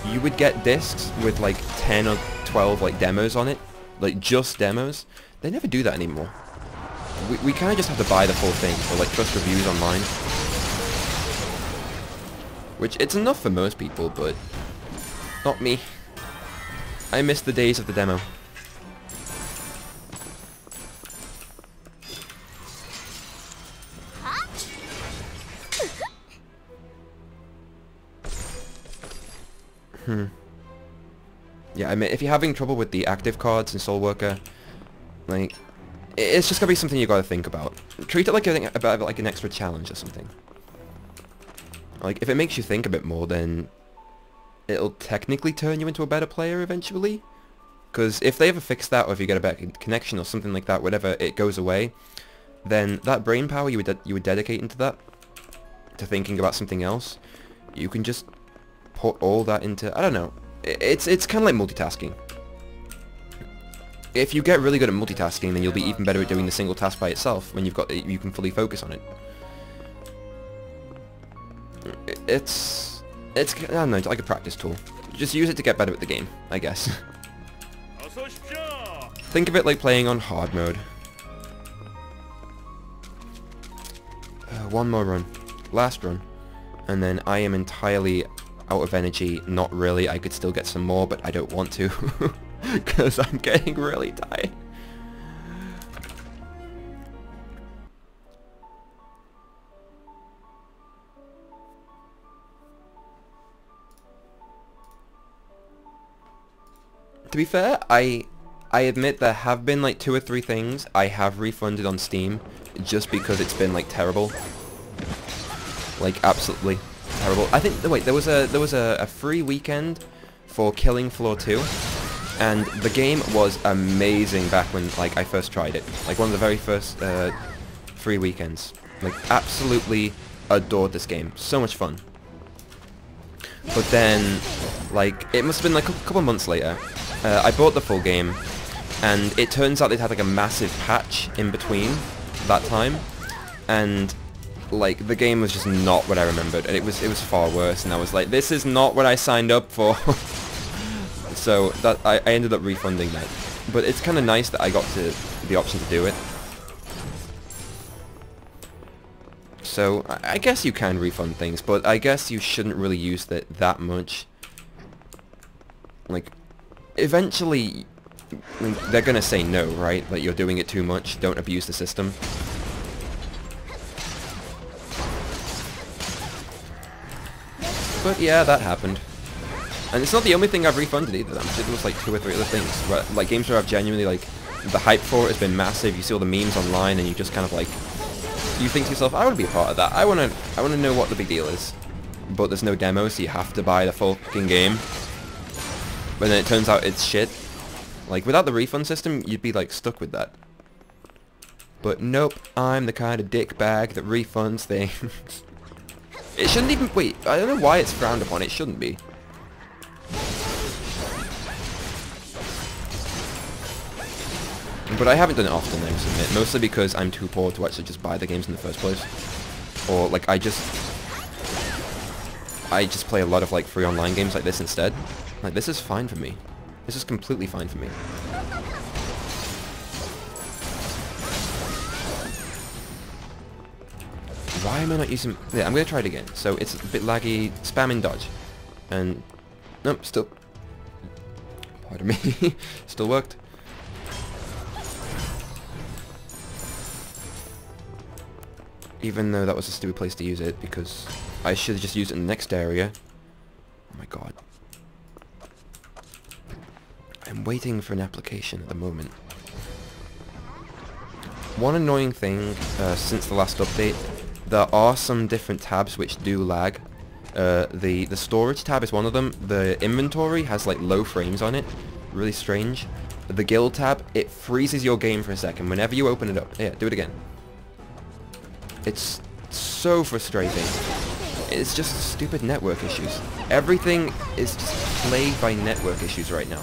you would get discs with, like, 10 or 12, like, demos on it. Like, just demos. They never do that anymore. We kind of just have to buy the full thing, or, like, trust reviews online. Which, it's enough for most people, but... not me. I miss the days of the demo. Yeah, I mean, if you're having trouble with the active cards in SoulWorker, like, it's just gonna be something you gotta think about. Treat it like like an extra challenge or something. Like, if it makes you think a bit more, then it'll technically turn you into a better player eventually. Because if they ever fix that, or if you get a better connection or something like that, whatever, it goes away, then that brain power you would dedicate into that, to thinking about something else, you can just put all that into, I don't know, it's kind of like multitasking. If you get really good at multitasking, then you'll be even better at doing the single task by itself when you can fully focus on it. It's I don't know, it's like a practice tool. Just use it to get better at the game, I guess. Think of it like playing on hard mode. One more run. Last run. And then I am entirely out of energy. Not really, I could still get some more, but I don't want to. Because I'm getting really tired. To be fair, I admit there have been like 2 or 3 things I have refunded on Steam just because it's been like terrible. Like absolutely terrible. I think wait, there was a free weekend for Killing Floor 2, and the game was amazing back when like I first tried it. Like one of the very first free weekends. Like absolutely adored this game. So much fun. But then like it must have been like a couple of months later, I bought the full game, and it turns out they'd had like a massive patch in between that time, and like the game was just not what I remembered, and it was far worse, and I was like, this is not what I signed up for. So that I ended up refunding that, but it's kind of nice that I got the option to do it. So I guess you can refund things, but I guess you shouldn't really use that much. Like, eventually, they're gonna say no, right? Like, you're doing it too much, don't abuse the system. But yeah, that happened. And it's not the only thing I've refunded either. I'm sure there was like 2 or 3 other things. Where, like, games where I've genuinely, like, the hype for it has been massive, you see all the memes online, and you just kind of like, you think to yourself, I want to be a part of that, I want to know what the big deal is. But there's no demo, so you have to buy the full fucking game. But then it turns out it's shit. Like, without the refund system, you'd be, like, stuck with that. But nope, I'm the kind of dickbag that refunds things. It shouldn't even... Wait, I don't know why it's frowned upon. It shouldn't be. But I haven't done it often, I must admit. Mostly because I'm too poor to actually just buy the games in the first place. Or, like, I just play a lot of, like, free online games like this instead. Like, this is fine for me. This is completely fine for me. Why am I not using... Yeah, I'm going to try it again. So, it's a bit laggy. Spam and dodge. And... Nope, still... Pardon me. Still worked. Even though that was a stupid place to use it, because I should have just used it in the next area. Oh my god. I'm waiting for an application at the moment. One annoying thing since the last update, there are some different tabs which do lag. The storage tab is one of them. The inventory has like low frames on it. Really strange. The guild tab, it freezes your game for a second whenever you open it up. Yeah, do it again. It's so frustrating. It's just stupid network issues. Everything is just plagued by network issues right now.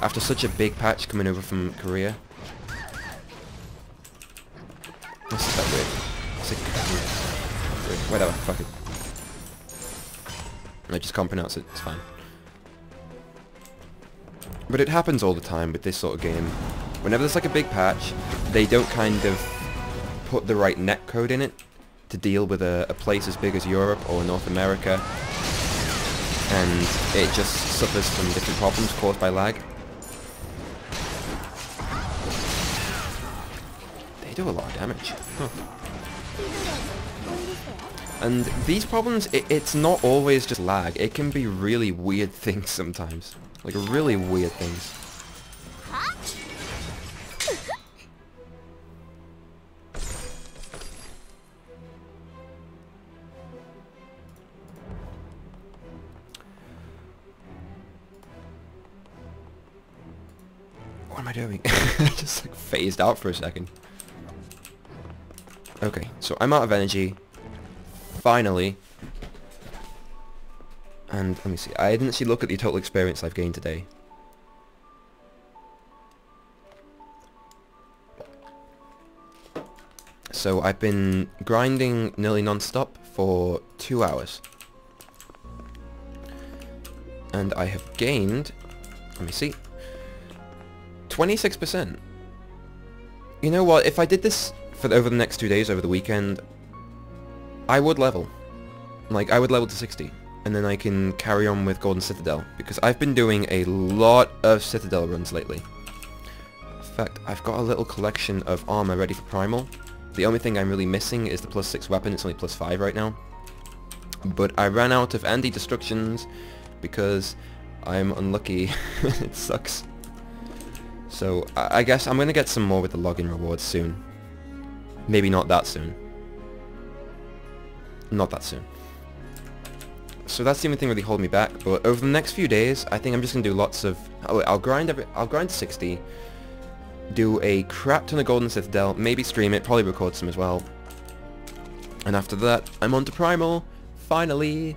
After such a big patch coming over from Korea. This is that weird. It's like weird. Whatever, fuck it. I just can't pronounce it, it's fine. But it happens all the time with this sort of game. Whenever there's like a big patch, they don't kind of put the right netcode in it to deal with a place as big as Europe or North America, and it just suffers from different problems caused by lag. They do a lot of damage. Huh. And these problems, it's not always just lag. It can be really weird things sometimes. Like really weird things. What am I doing? I just like phased out for a second. Okay, so I'm out of energy. Finally. And let me see. I didn't actually look at the total experience I've gained today. So I've been grinding nearly non-stop for 2 hours. And I have gained, let me see, 26%. You know what, if I did this for over the next 2 days, over the weekend, I would level. Like, I would level to 60. And then I can carry on with Golden Citadel. Because I've been doing a lot of Citadel runs lately. In fact, I've got a little collection of armor ready for Primal. The only thing I'm really missing is the +6 weapon. It's only +5 right now. But I ran out of anti-destructions because I'm unlucky. It sucks. So I guess I'm going to get some more with the login rewards soon. Maybe not that soon. Not that soon. So that's the only thing really holding me back. But over the next few days, I think I'm just going to do lots of... I'll grind to 60. Do a crap ton of Golden Citadel. Maybe stream it. Probably record some as well. And after that, I'm on to Primal. Finally.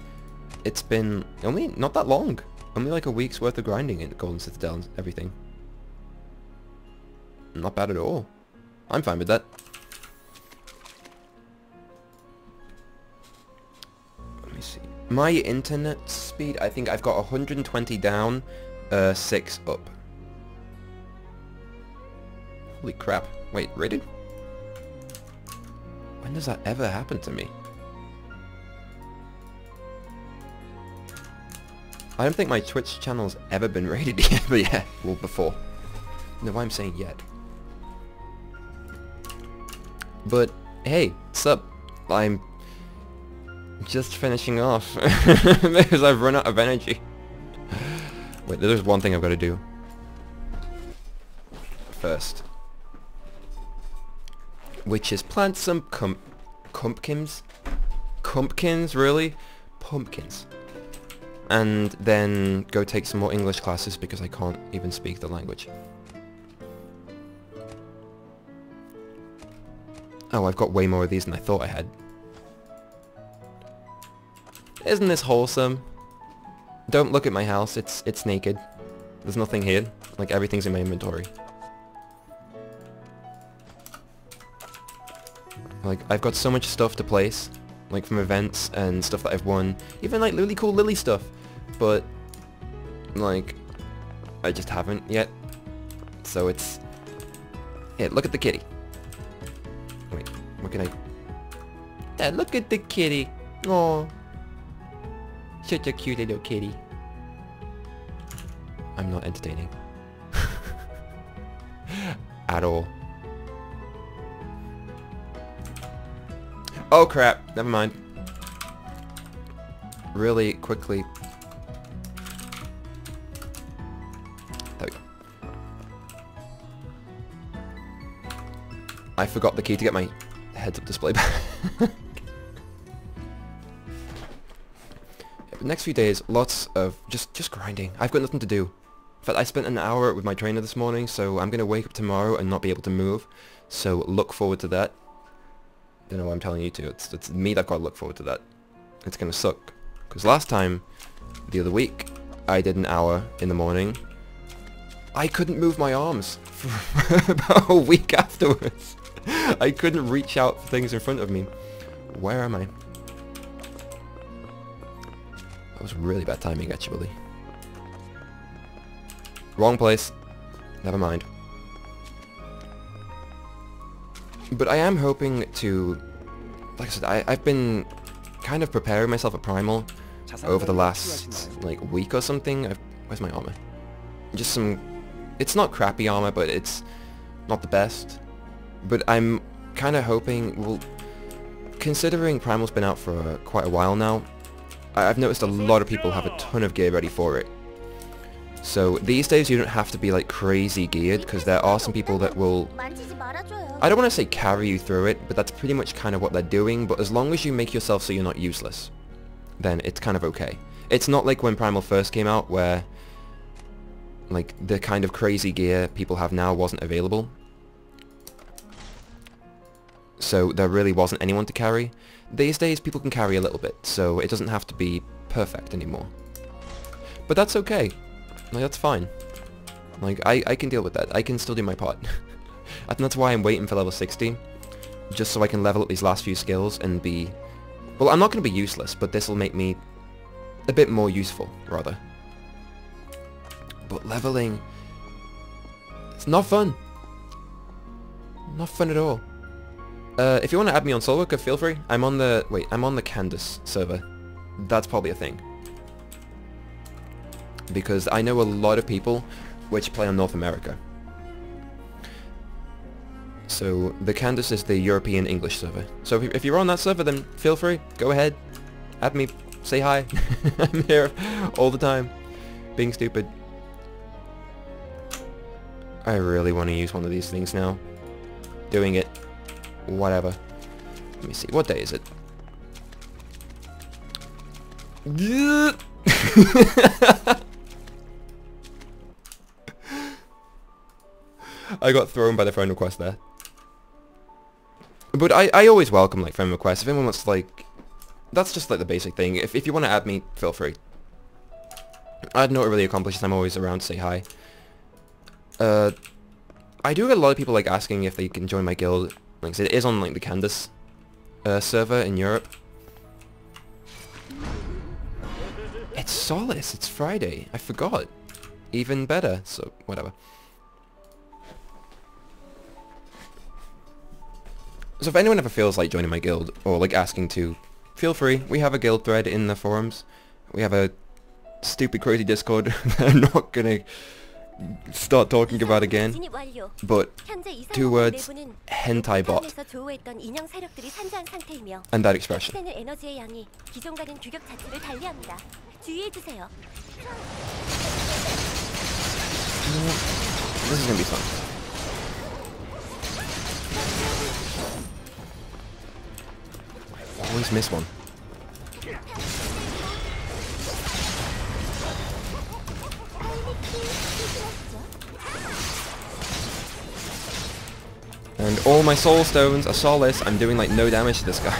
It's been only not that long. Only like a week's worth of grinding in Golden Citadel and everything. Not bad at all. I'm fine with that. me see. My internet speed, I think I've got 120 down, 6 up. Holy crap. Wait, rated? When does that ever happen to me? I don't think my Twitch channel's ever been rated yet, but yeah, well, before. No, I'm saying yet. But, hey, sup? I'm just finishing off because I've run out of energy. Wait, there's one thing I've got to do first, which is plant some pumpkins. Pumpkins, really? Pumpkins. And then go take some more English classes because I can't even speak the language. Oh, I've got way more of these than I thought I had. Isn't this wholesome? Don't look at my house, it's naked. There's nothing here. Like, everything's in my inventory. Like, I've got so much stuff to place. Like, from events and stuff that I've won. Even, like, really cool Lily stuff. But, like, I just haven't yet. So it's... Here, look at the kitty. Wait, what can I... Dad, look at the kitty. Aww. Such a cute little kitty. I'm not entertaining. At all. Oh crap, never mind. Really quickly. There we go. I forgot the key to get my heads-up display back. The next few days, lots of just grinding. I've got nothing to do. In fact, I spent an hour with my trainer this morning, so I'm going to wake up tomorrow and not be able to move. So look forward to that. Don't know what I'm telling you to. It's me that's got to look forward to that. It's going to suck. Because last time, the other week, I did an hour in the morning. I couldn't move my arms for about a week afterwards. I couldn't reach out for things in front of me. Where am I? That was really bad timing, actually. Wrong place. Never mind. But I am hoping to... Like I said, I've been kind of preparing myself at Primal over the last, like, week or something. Where's my armor? Just some... It's not crappy armor, but it's not the best. But I'm kind of hoping... Well, considering Primal's been out for quite a while now, I've noticed a lot of people have a ton of gear ready for it. So these days you don't have to be like crazy geared, because there are some people that will... I don't want to say carry you through it, but that's pretty much kind of what they're doing, but as long as you make yourself so you're not useless, then it's kind of okay. It's not like when Primal first came out where like the kind of crazy gear people have now wasn't available. So there really wasn't anyone to carry. These days people can carry a little bit, so it doesn't have to be perfect anymore. But that's okay. Like, that's fine. Like, I can deal with that. I can still do my part. And that's why I'm waiting for level 60. Just so I can level up these last few skills and be... Well, I'm not going to be useless, but this will make me a bit more useful, rather. But leveling... It's not fun. Not fun at all. If you want to add me on SoulWorker, feel free. I'm on the... Wait, I'm on the Candace server. That's probably a thing. Because I know a lot of people which play on North America. So the Candace is the European English server. So if you're on that server, then feel free. Go ahead. Add me. Say hi. I'm here all the time. Being stupid. I really want to use one of these things now. Doing it. Whatever. Let me see. What day is it? I got thrown by the friend request there. But I always welcome, like, friend requests. If anyone wants to, like... That's just, like, the basic thing. If you want to add me, feel free. I don't know what it really accomplishes. I'm always around to say hi. I do get a lot of people, like, asking if they can join my guild. Like I said, it is on, like, the Candace server in Europe. It's Solace. It's Friday. I forgot. Even better. So, whatever. So if anyone ever feels like joining my guild, or like asking to, feel free. We have a guild thread in the forums. We have a stupid crazy Discord that I'm not gonna start talking about again. But 2 words, hentai bot. And that expression. This is gonna be fun. Always miss one. And all my soul stones are Solace. I'm doing like no damage to this guy.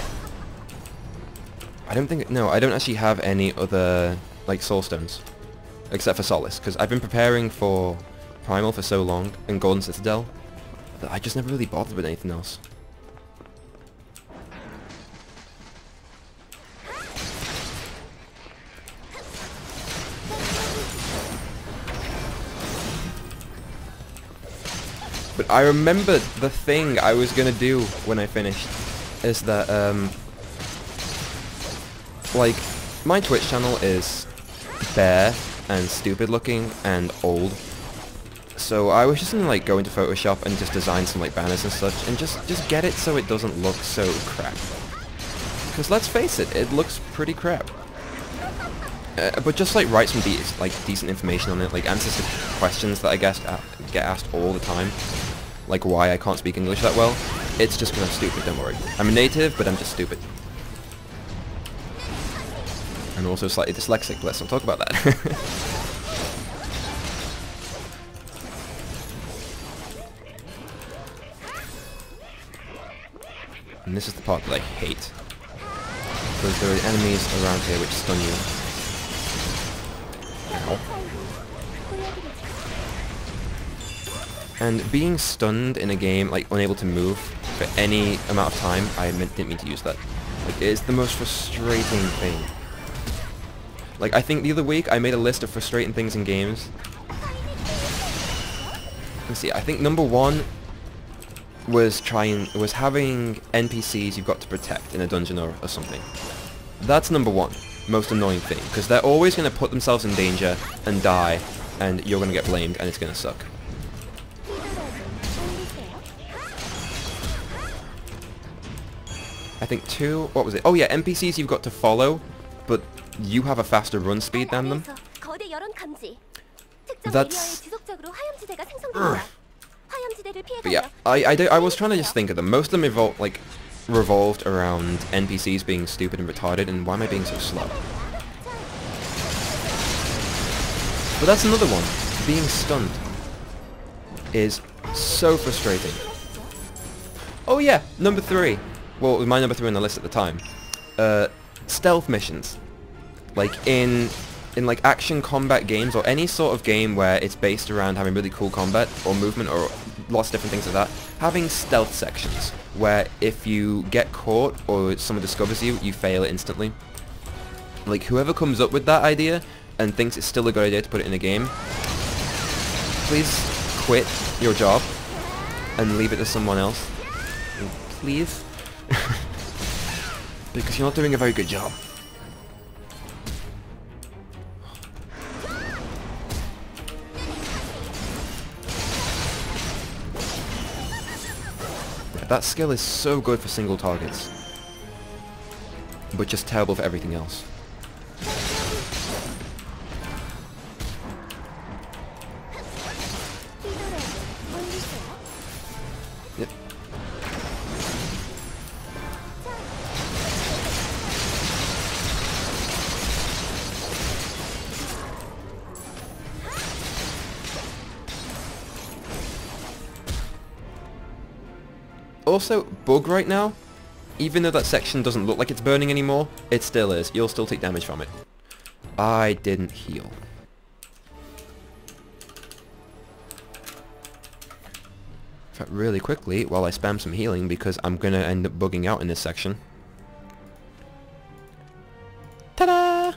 I don't think... No, I don't actually have any other like soul stones. Except for Solace. Because I've been preparing for Primal for so long. And Golden Citadel. That I just never really bothered with anything else. But I remember the thing I was gonna do when I finished is that, like, my Twitch channel is bare and stupid looking and old. So I was just gonna, like, go into Photoshop and just design some, like, banners and such and just get it so it doesn't look so crap. Because let's face it, it looks pretty crap. But just, like, write some decent information on it, like, answers to questions that I guess get asked all the time. Like why I can't speak English that well. It's just because I'm stupid, don't worry. I'm a native, but I'm just stupid. I'm also slightly dyslexic, let's not talk about that. And this is the part that I hate. Because there are enemies around here which stun you. Ow. And being stunned in a game, like unable to move for any amount of time, didn't mean to use that. Like, it is the most frustrating thing. Like, I think the other week I made a list of frustrating things in games. Let's see, I think number 1 was having NPCs you've got to protect in a dungeon or something. That's number 1, most annoying thing, because they're always going to put themselves in danger and die, and you're going to get blamed, and it's going to suck. I think 2, what was it? Oh yeah, NPCs you've got to follow, but you have a faster run speed than them. That's... But yeah, I was trying to just think of them. Most of them revolved around NPCs being stupid and retarded, and why am I being so slow? But that's another one. Being stunned is so frustrating. Oh yeah, number 3. Well, it was my number 3 on the list at the time. Stealth missions. Like in like action combat games or any sort of game where it's based around having really cool combat or movement or lots of different things like that. Having stealth sections where if you get caught or someone discovers you, you fail instantly. Like whoever comes up with that idea and thinks it's still a good idea to put it in a game, please quit your job and leave it to someone else. Please. Because you're not doing a very good job. Yeah, that skill is so good for single targets, but just terrible for everything else. Yep. Also, bug right now, even though that section doesn't look like it's burning anymore, it still is. You'll still take damage from it. I didn't heal. In fact, really quickly, while I spam some healing, because I'm gonna end up bugging out in this section. Ta-da!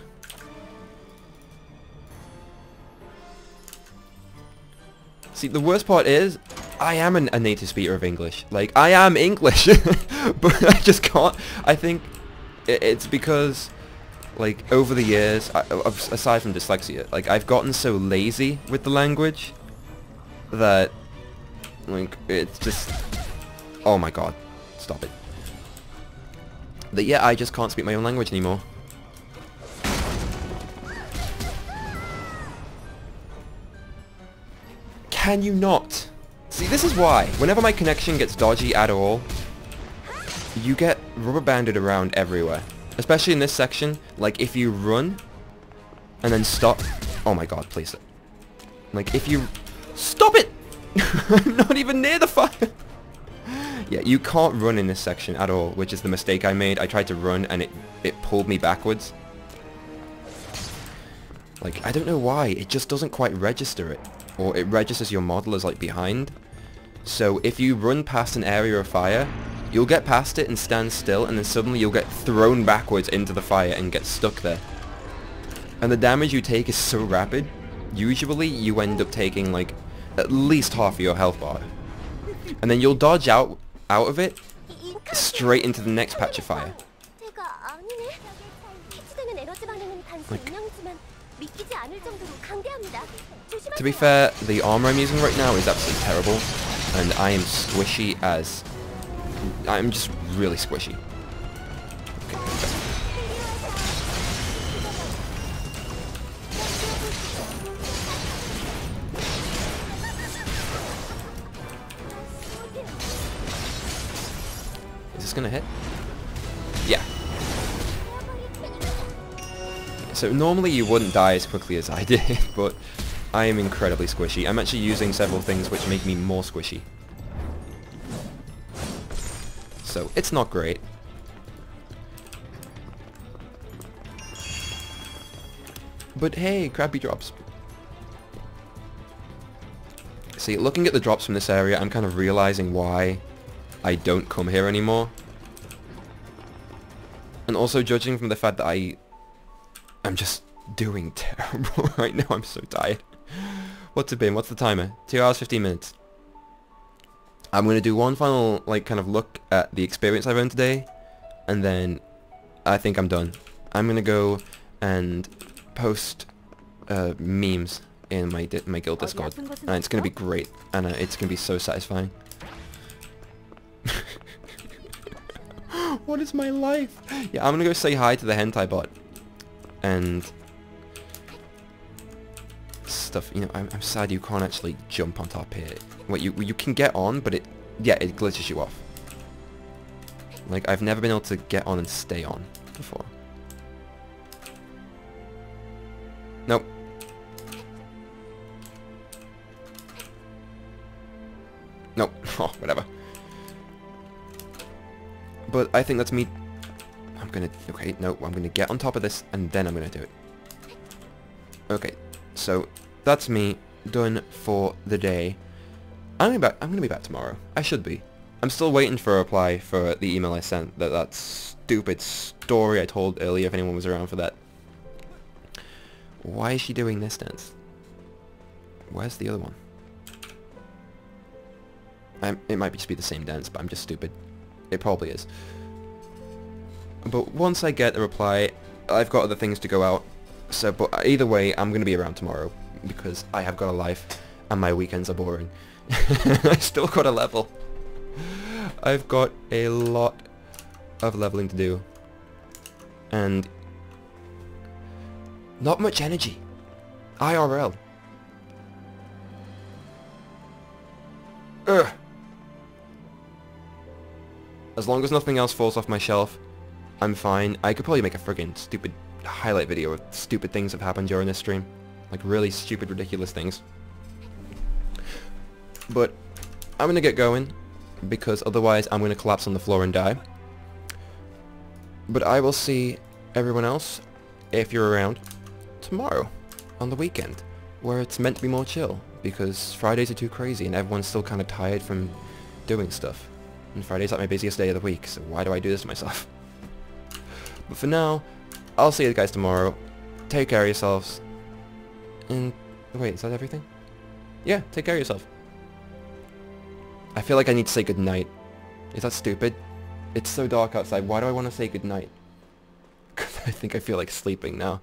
See, the worst part is, I am a native speaker of English. Like, I am English, but I just can't. I think it's because, like, over the years, aside from dyslexia, like, I've gotten so lazy with the language that, like, it's just, oh my god, stop it. That, yeah, I just can't speak my own language anymore. Can you not? See, this is why. Whenever my connection gets dodgy at all, you get rubber banded around everywhere. Especially in this section, like if you run and then stop. Oh my god, please. Like if you... Stop it! I'm not even near the fire! Yeah, you can't run in this section at all, which is the mistake I made. I tried to run and it pulled me backwards. Like, I don't know why. It just doesn't quite register it. Or it registers your model as like behind. So if you run past an area of fire, you'll get past it and stand still, and then suddenly you'll get thrown backwards into the fire and get stuck there. And the damage you take is so rapid, usually you end up taking like at least half of your health bar. And then you'll dodge out of it straight into the next patch of fire. Like, to be fair, the armor I'm using right now is absolutely terrible, and I am squishy as... I'm just really squishy. Okay, okay. Is this gonna hit? Yeah. So normally you wouldn't die as quickly as I did, but I am incredibly squishy. I'm actually using several things which make me more squishy. So it's not great. But hey, crappy drops. See, looking at the drops from this area, I'm kind of realizing why I don't come here anymore. And also judging from the fact that I'm just doing terrible right now. I'm so tired. What's it been? What's the timer? 2 hours, 15 minutes. I'm going to do one final, like, kind of look at the experience I've earned today. And then I think I'm done. I'm going to go and post memes in my guild Discord. And it's going to be great. And it's going to be so satisfying. What is my life? Yeah, I'm going to go say hi to the Hentai bot. And stuff, you know, I'm sad you can't actually jump on top here. What you can get on, but it glitches you off. Like, I've never been able to get on and stay on before. Nope. Nope. Oh, whatever. But I think that's me. Okay, no, I'm gonna get on top of this, and then I'm gonna do it. Okay, so that's me done for the day. I'm gonna be back tomorrow. I should be. I'm still waiting for a reply for the email I sent, that stupid story I told earlier, if anyone was around for that. Why is she doing this dance? Where's the other one? It might just be the same dance, but I'm just stupid. It probably is. But once I get a reply, I've got other things to go out. So, but either way, I'm going to be around tomorrow, because I have got a life, and my weekends are boring. I still got a level. I've got a lot of leveling to do. And not much energy. IRL. Ugh. As long as nothing else falls off my shelf, I'm fine. I could probably make a friggin' stupid highlight video of stupid things that have happened during this stream. Like really stupid, ridiculous things. But I'm gonna get going, because otherwise I'm gonna collapse on the floor and die. But I will see everyone else, if you're around, tomorrow, on the weekend, where it's meant to be more chill, because Fridays are too crazy and everyone's still kind of tired from doing stuff. And Friday's like my busiest day of the week, so why do I do this to myself? But for now, I'll see you guys tomorrow. Take care of yourselves. And wait, is that everything? Yeah, take care of yourself. I feel like I need to say goodnight. Is that stupid? It's so dark outside. Why do I want to say goodnight? Because I think I feel like sleeping now.